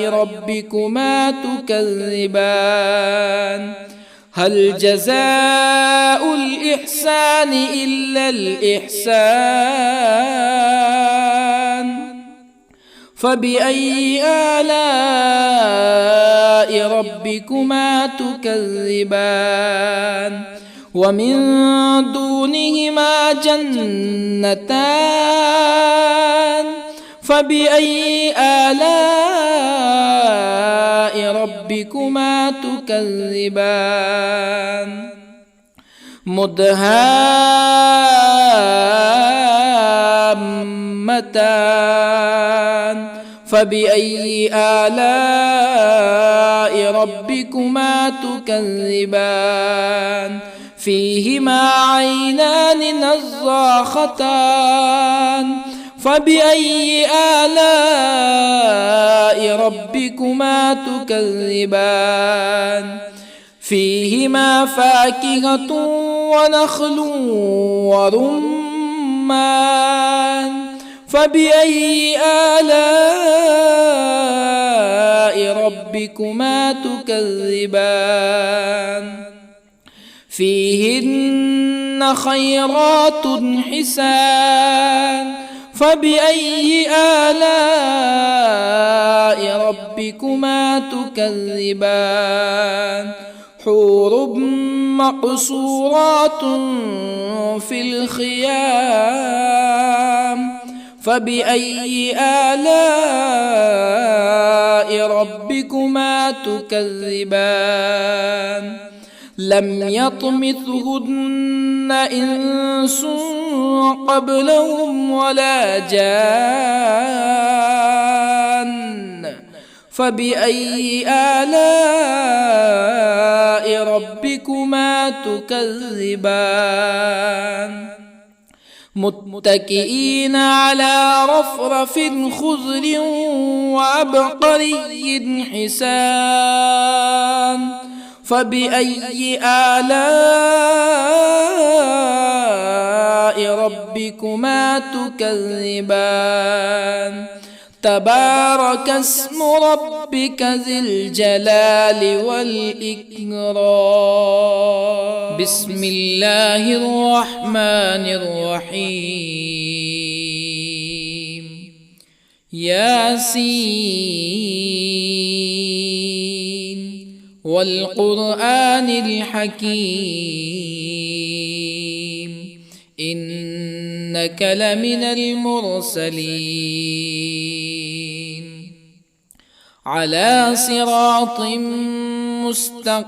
S1: ربكما تكذبان هل جزاء الإحسان إلا الإحسان فبأي آلاء ربكما تكذبان ومن دونهما جنتان فبأي آلاء ربكما تكذبان مدهامتان فبأي آلاء ربكما تكذبان فيهما عينان نضاختان فبأي آلاء ربكما تكذبان فيهما فاكهة ونخل ورمان فبأي آلاء ربكما تكذبان فيهن خيرات حسان فبأي آلاء ربكما تكذبان حور مقصورات في الخيام فبأي آلاء ربكما تكذبان لم يطمثهن إنس قبلهم ولا جان فبأي آلاء ربكما تكذبان متكئين على رفرف خضر وعبقري حسان فبأي آلاء ربكما تكذبان تبارك اسم ربك ذي الجلال والإكرام بسم الله الرحمن الرحيم ياسين والقرآن الحكيم إنك لمن المرسلين على صراط مستقيم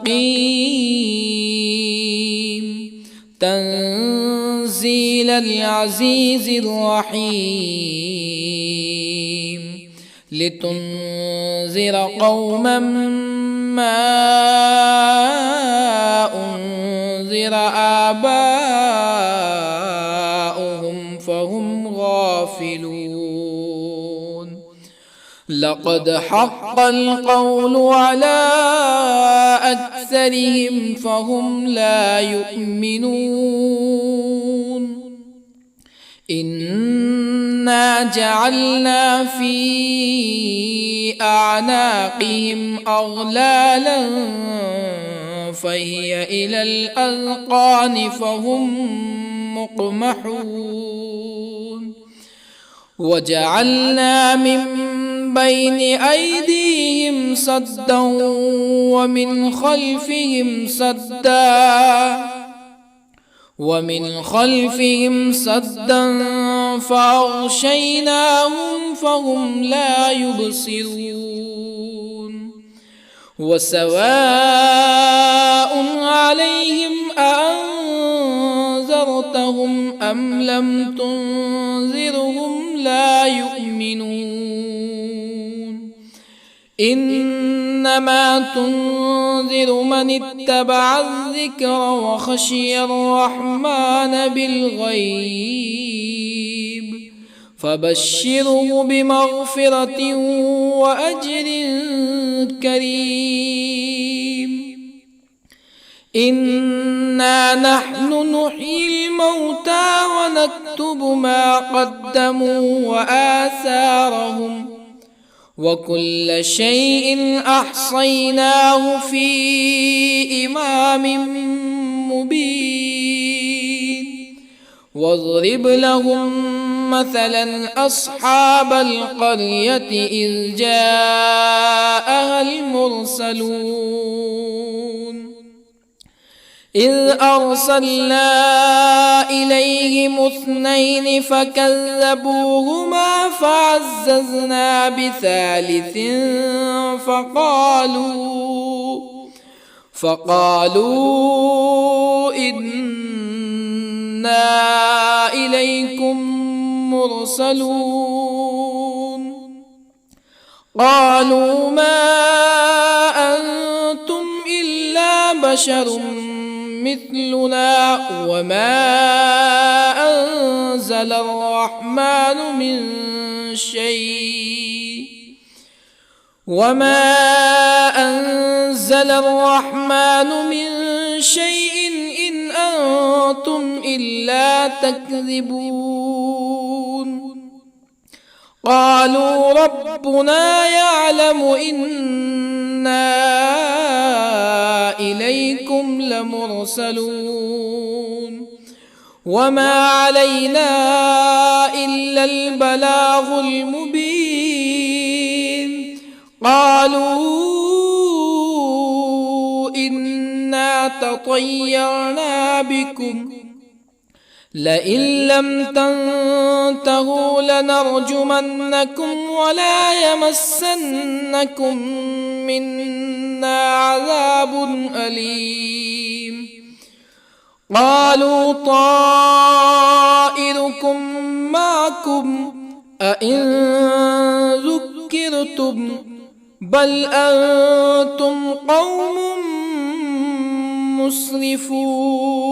S1: تنزيل العزيز الرحيم لتنذر قوما ما أنذر آباؤهم فهم غافلون لقد حق القول على أكثرهم فهم لا يؤمنون إنا جعلنا في أعناقهم أغلالا فهي إلى الأذقان فهم مقمحون وجعلنا من بين أيديهم سدا ومن خلفهم سدا فأغشيناهم فهم لا يبصرون وسواء عليهم أأنذرتهم أم لم تنذرهم لا يؤمنون إنما تنذر من اتبع الذكر وخشي الرحمن بالغيب فبشره بمغفرة وأجر كريم إنا نحن نحيي الموتى ونكتب ما قدموا وآثارهم وكل شيء أحصيناه في إمام مبين واضرب لهم مثلا أصحاب القرية إذ جاءها المرسلون إذ أرسلنا إليهم 2 فكذبوهما فعززنا بثالث فقالوا إنا إليكم مرسلون قالوا ما أنتم إلا بشر مثلنا وما أنزل الرحمن من شيء إن أنتم إلا تكذبون قالوا ربنا يعلم إنا إليكم لمرسلون وما علينا إلا البلاغ المبين قالوا إنا تطيرنا بكم لئن لم تنتهوا لنرجمنكم ولا يمسنكم منا عذاب أليم. قالوا طائركم معكم أئن ذكرتم بل أنتم قوم مسرفون.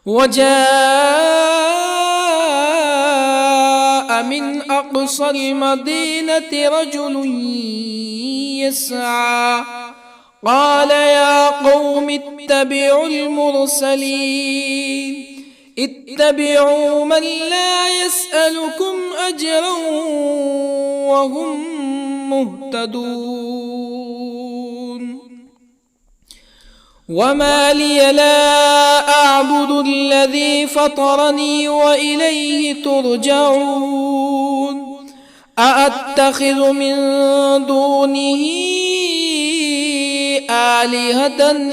S1: وجاء من أقصى المدينة رجل يسعى قال يا قوم اتبعوا المرسلين اتبعوا من لا يسألكم أجرا وهم مهتدون. وما لي لا أعبد الذي فطرني وإليه ترجعون. أأتخذ من دونه آلهة إن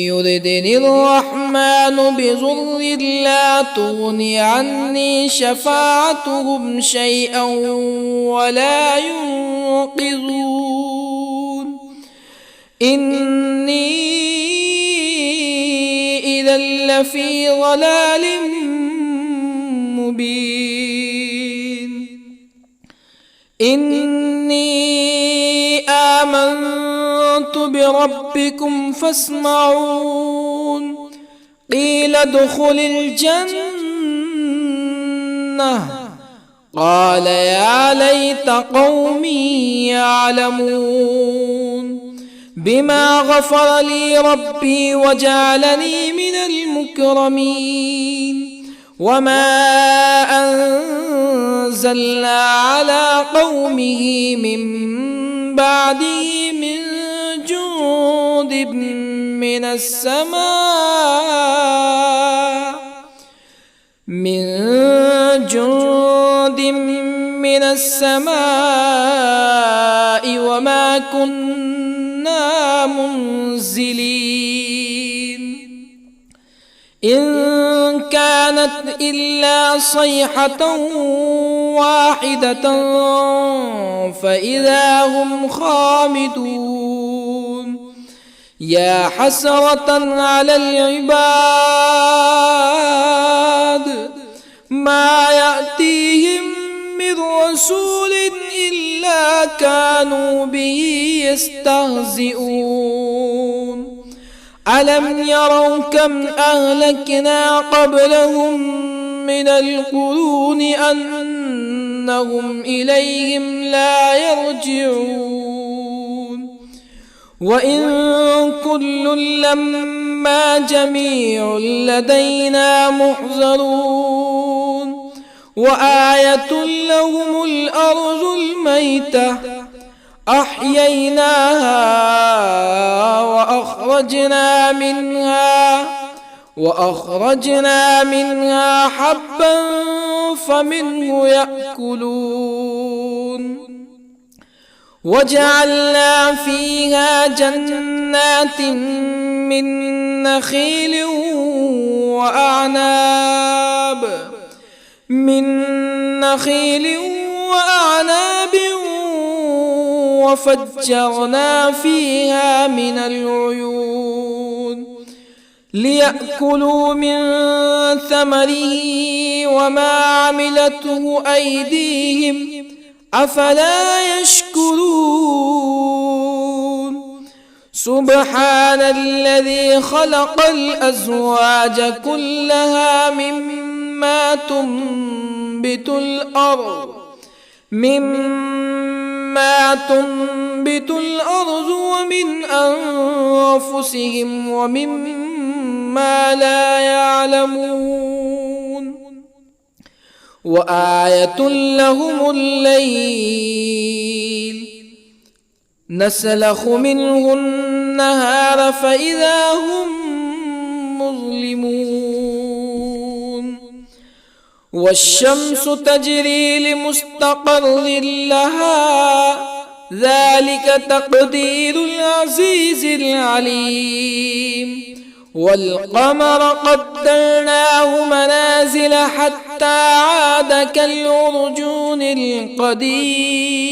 S1: يردني الرحمن بضر لا تغني عني شفاعتهم شيئا ولا ينقذون. إني إذا لفي ضلال مبين. إني آمنت بربكم فاسمعون. قيل ادخل الجنة قال يا ليت قومي يعلمون بما غفر لي ربي وجعلني من المكرمين. وما أنزلنا على قومه من بعده من جند من السماء وما كنا منزلين. إن كانت إلا صيحة واحدة فإذا هم خامدون. يا حسرة على العباد ما يأتيهم من رسول إلا كانوا به يستهزئون. ألم يروا كم أهلكنا قبلهم من القرون أنهم إليهم لا يرجعون. وإن كل لما جميع لدينا محضرون. وآية لهم الأرض الميتة أحييناها وأخرجنا منها حبا فمنه يأكلون. وجعلنا فيها جنات من نخيل وأعناب وفجرنا فيها من العيون ليأكلوا من ثمره وما عملته أيديهم أفلا يشكرون. سبحان الذي خلق الأزواج كلها مما تنبت الأرض ومن أنفسهم ومما لا يعلمون. وآية لهم الليل نسلخ منه النهار فإذا هم مظلمون. والشمس تجري لمستقر لها ذلك تقدير العزيز العليم. والقمر قدرناه منازل حتى عاد كالعرجون القديم.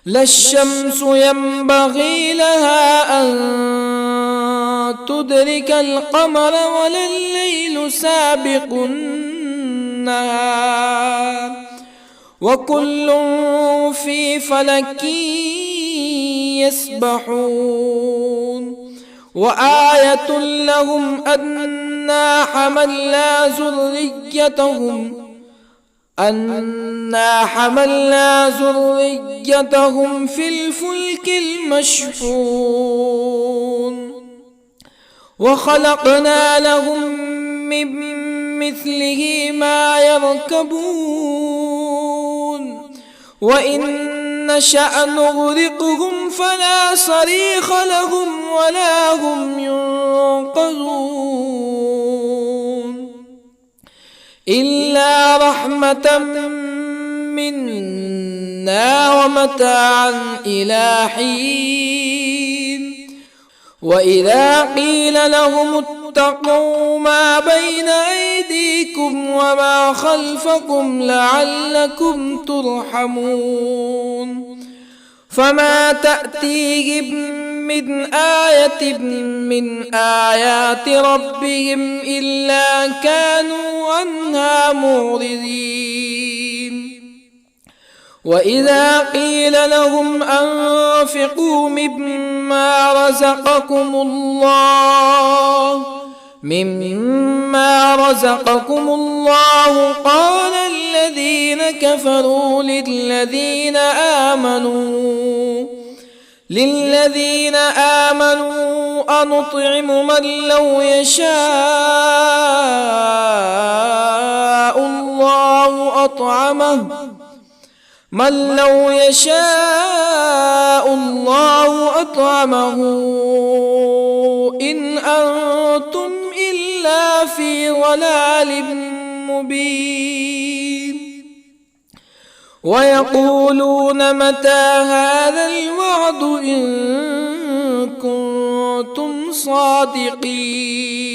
S1: لا الشمس ينبغي لها أن تدرك القمر ولا الليل سابق النهار وكل في فلك يسبحون. وآية لهم أنا حملنا ذريتهم في الفلك المشحون وخلقنا لهم من مثله ما يركبون وإن نشأ نغرقهم فلا صريخ لهم ولا هم ينقذون إلا رحمة منا ومتاعا إلى حين. وإذا قيل لهم اتقوا ما بين أيديكم وما خلفكم لعلكم ترحمون فما تأتيهم من آية من آيات ربهم إلا كانوا عنها معرضين. وإذا قيل لهم أنفقوا مما رزقكم الله قال الذين كفروا للذين آمنوا أنطعم من لو يشاء الله أطعمه إن أنتم إلا في ضلال مبين. ويقولون متى هذا الوعد إن كنتم صادقين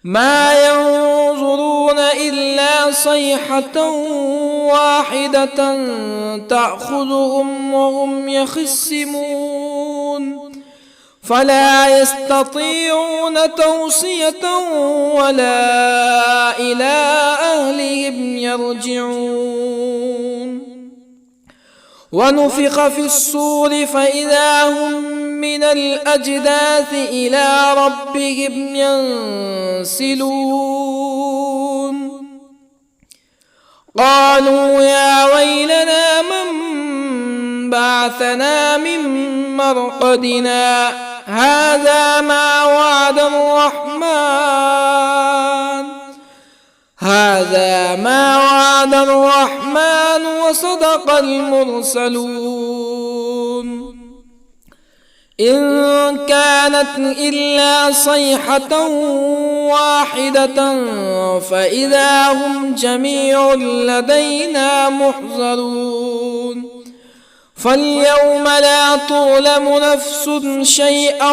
S1: ما ينظرون إلا صيحة واحدة تأخذهم وهم يخصمون فلا يستطيعون توصية ولا إلى أهلهم يرجعون. ونفخ في الصور فإذا هم من الأجداث إلى ربهم ينسلون قالوا يا ويلنا من بعثنا من مرقدنا هذا ما وعد الرحمن وصدق المرسلون إن كانت إلا صيحة واحدة فإذا هم جميع لدينا محضرون فاليوم لا تظلم نفس شيئا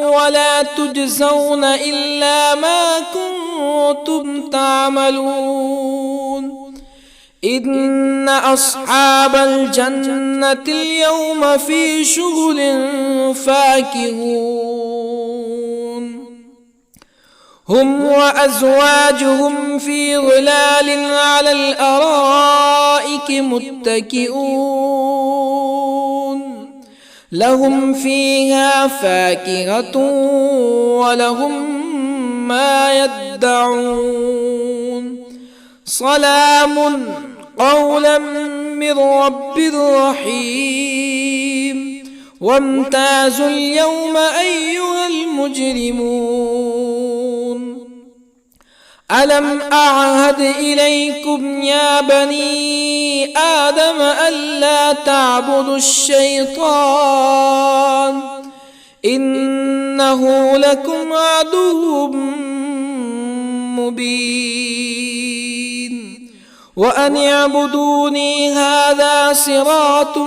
S1: ولا تجزون إلا ما كنتم تعملون إن أصحاب الجنة اليوم في شغل فاكهون هم وأزواجهم في ظلال على الأرائك متكئون لهم فيها فاكهة ولهم ما يدعون سلام قولا من رب رحيم وامتازوا اليوم أيها المجرمون ألم أعهد إليكم يا بني آدم ألا تعبدوا الشيطان إنه لكم عدو مبين وأن اعبدوني هذا صراط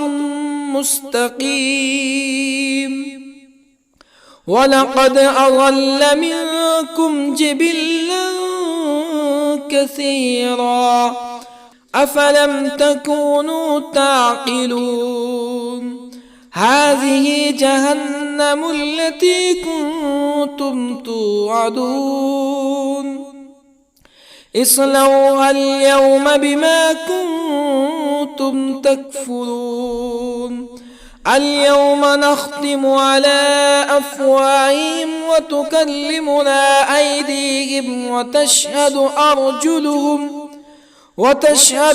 S1: مستقيم ولقد أضل منكم جبلا كثيرا أفلم تكونوا تعقلون هذه جهنم التي كنتم توعدون اصلوها اليوم بما كنتم تكفرون اليوم نختم على أفواههم وتكلمنا أيديهم وتشهد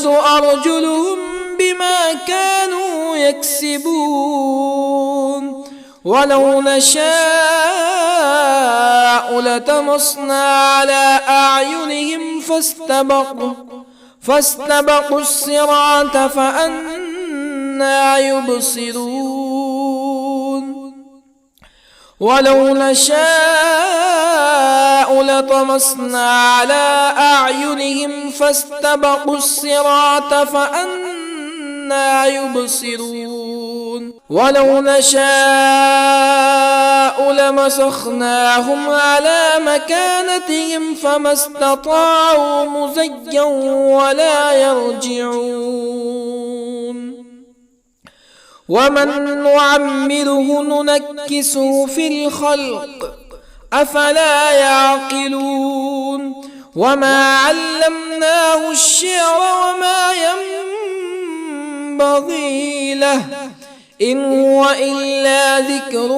S1: أرجلهم بما كانوا يكسبون ولو نشاء لطمسنا على أعينهم فاستبقوا الصراط فأنى يبصرون ولو نشاء لطمسنا على أعينهم فاستبقوا الصراط فأنى يبصرون ولو نشاء لمسخناهم على مكانتهم فما استطاعوا مزيا ولا يرجعون ومن نعمره ننكسه في الخلق أفلا يعقلون وما علمناه الشعر وما ينبغي له إن هو إلا ذكر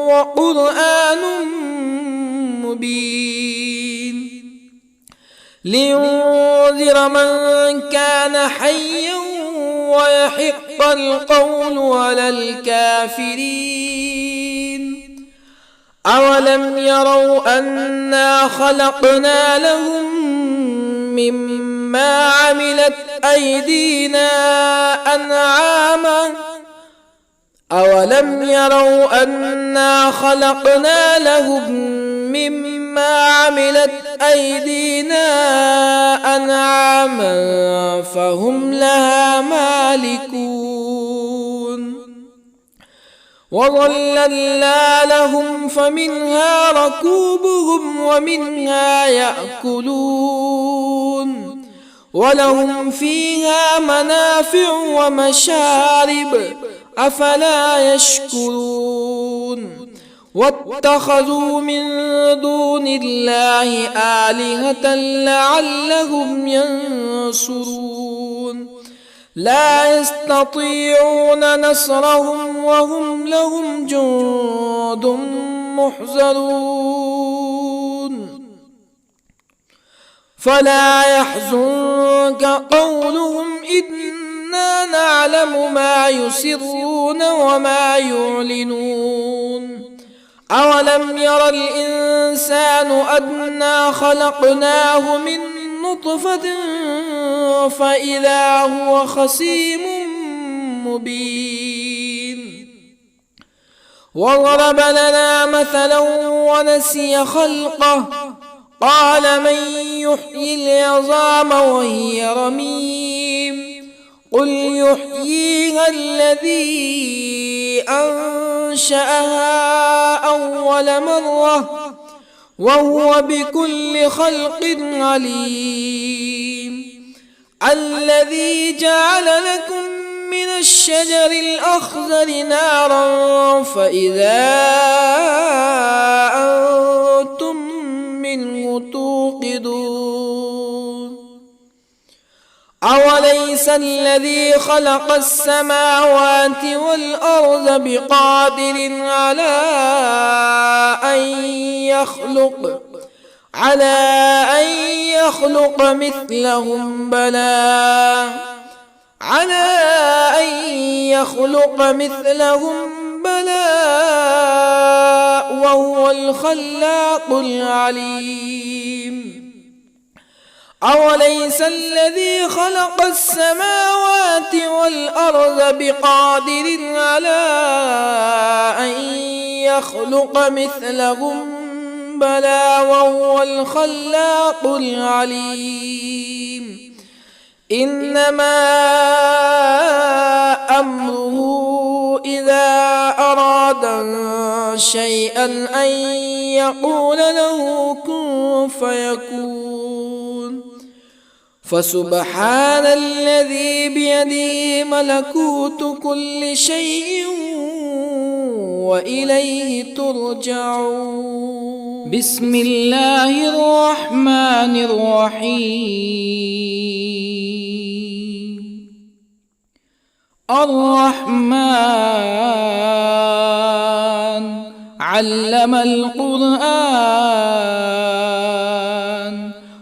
S1: وقرآن مبين لينذر من كان حيا ويحق القول على الكافرين أولم يروا أنا خلقنا لهم مما عملت أيدينا أنعاما أولم يروا أنا خلقنا لهم مما عملت أيدينا أنعاما فهم لها مالكون وظللنا لهم فمنها ركوبهم ومنها يأكلون ولهم فيها منافع ومشارب أفلا يشكرون واتخذوا من دون الله آلهة لعلهم ينصرون لا يستطيعون نصرهم وهم لهم جند محضرون فلا يحزنك قولهم إنا نعلم ما يسرون وما يعلنون أولم ير الإنسان أنا خلقناه من نطفة فإذا هو خصيم مبين وضرب لنا مثلا ونسي خلقه قال من يحيي العظام وهي رميم قل يحييها الذي أنشأها أول مرة وهو بكل خلق عليم الذي جعل لكم من الشجر الأخضر نارا فإذا أنتم منه توقدون أوليس الذي خلق السماوات والأرض بقادر على أن يخلق مثلهم بلى وهو الخلاق العليم أوليس الذي خلق السماوات والأرض بقادر على أن يخلق مثلهم بلى وهو الخلاق العليم إنما أمره إذا أراد شيئا أن يقول له كن فيكون فسبحان الذي بيده ملكوت كل شيء وإليه ترجعون. بسم الله الرحمن الرحيم. الرحمن علم القرآن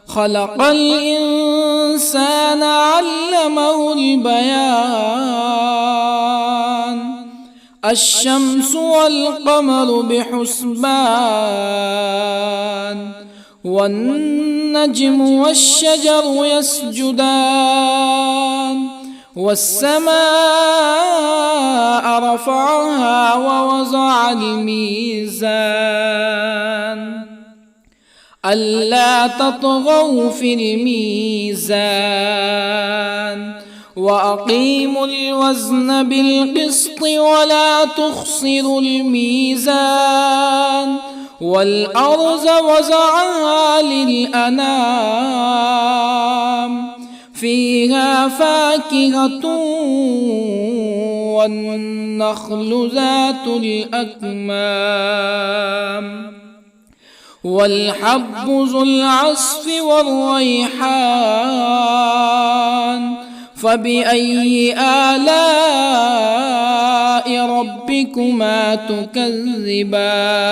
S1: خلق الإنسان علمه البيان الشمس والقمر بحسبان والنجم والشجر يسجدان والسماء رفعها ووضع الميزان ألا تطغوا في الميزان وأقيموا الوزن بالقسط ولا تخسروا الميزان والأرض وضعها للأنام فيها فاكهة والنخل ذات الأكمام والحب ذو العصف والريحان فبأي آلاء ربكما تكذبان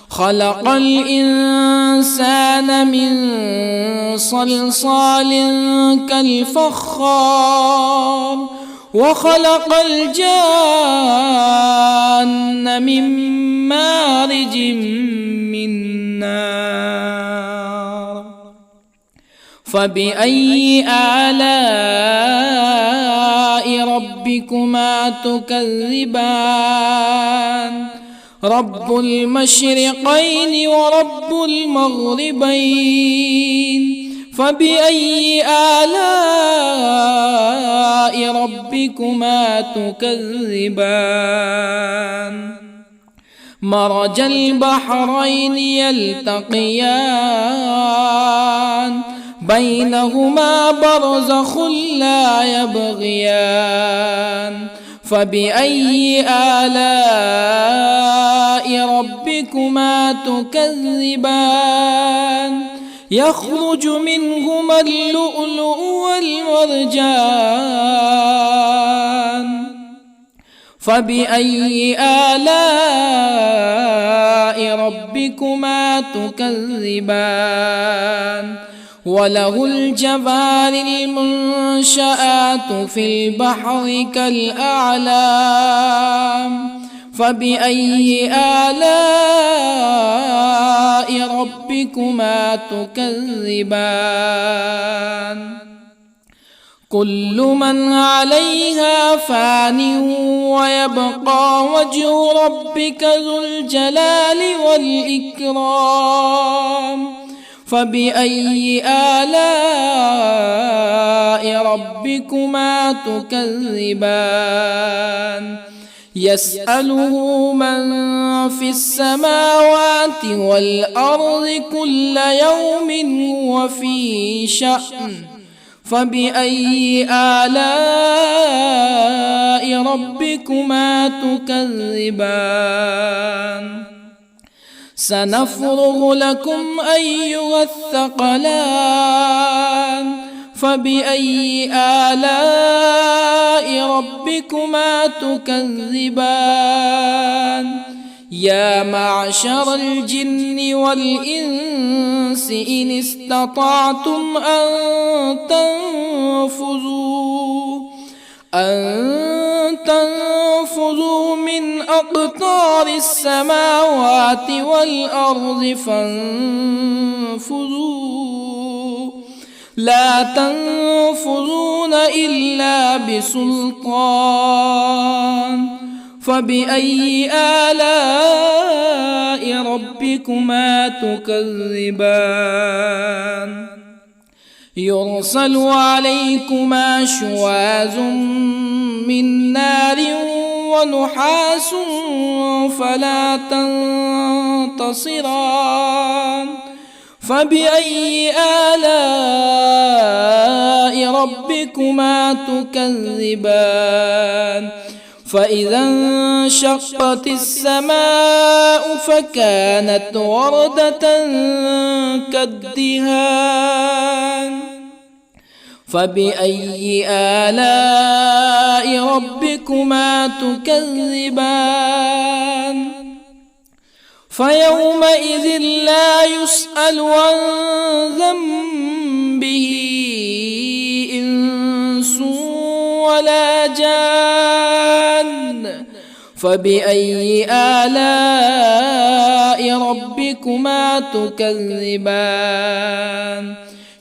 S1: خلق الإنسان من صلصال كالفخار وخلق الجان من مارج من نار فبأي آلاء ربكما تكذبان رب المشرقين ورب المغربين فبأي آلاء ربكما تكذبان مرج البحرين يلتقيان بينهما برزخ لا يبغيان فبأي آلاء ربكما تكذبان يخرج منهما اللؤلؤ والمرجان فبأي آلاء ربكما تكذبان وله الجوار المنشآت في البحر كالأعلام فبأي آلاء ربكما تكذبان كل من عليها فان ويبقى وجه ربك ذو الجلال والإكرام فبأي آلاء ربكما تكذبان يسأله من في السماوات والأرض كل يوم هو في شأن فبأي آلاء ربكما تكذبان سنفرغ لكم أيها الثقلان فبأي آلاء ربكما تكذبان يا معشر الجن والإنس إن استطعتم أن تنفذوا من أقطار السماوات والأرض فانفذوا لا تنفذون إلا بسلطان فبأي آلاء ربكما تكذبان يرسل عليكما شواظ من نار ونحاس فلا تنتصران فبأي آلاء ربكما تكذبان فإذا انشقت السماء فكانت وردة كالدهان فبأي آلاء ربكما تكذبان فيومئذ لا يسأل عن ذنبه إنس ولا جان فبأي آلاء ربكما تكذبان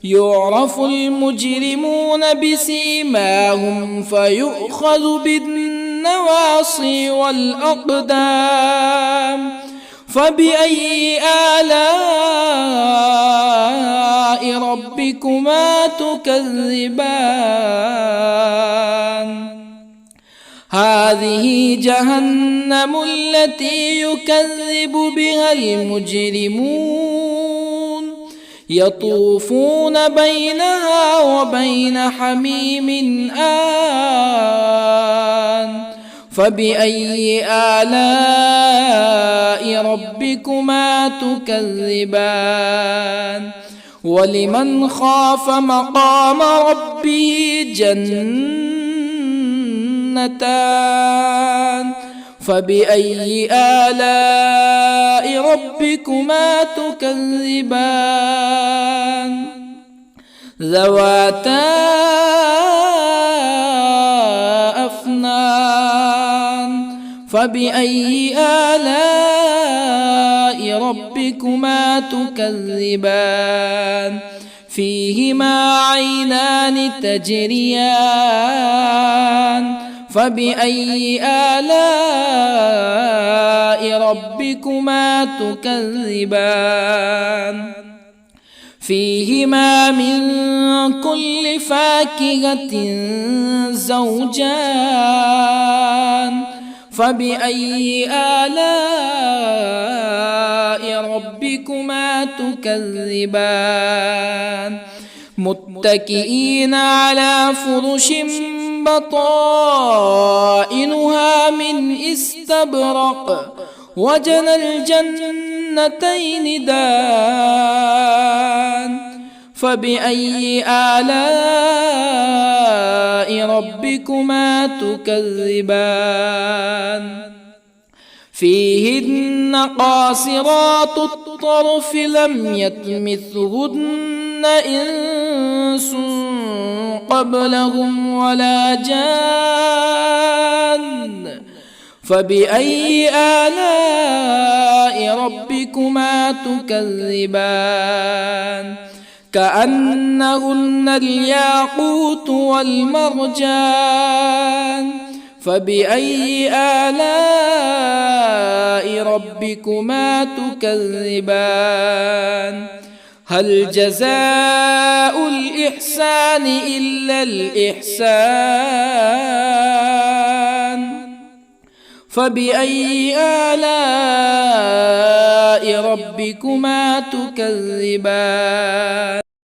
S1: يعرف المجرمون بسيماهم فيؤخذ بالنواصي والأقدام فبأي آلاء ربكما تكذبان هذه جهنم التي يكذب بها المجرمون يطوفون بينها وبين حميم آن فبأي آلاء ربكما تكذبان ولمن خاف مقام ربه جنتان فبأي آلاء ربكما تكذبان ذواتا أفنان فبأي آلاء ربكما تكذبان فيهما عينان تجريان فبأي آلاء ربكما تكذبان فيهما من كل فاكهة زوجان فبأي آلاء ربكما تكذبان متكئين على فرش بطائنها من استبرق وجنى الجنتين دان فبأي آلاء ربكما تكذبان فيهن قاصرات الطرف لم يطمثهن إنس قبلهم ولا جان فبأي آلاء ربكما تكذبان كأنهن الياقوت والمرجان فبأي آلاء ربكما تكذبان هل جزاء الإحسان إلا الإحسان فبأي آلاء ربكما تكذبان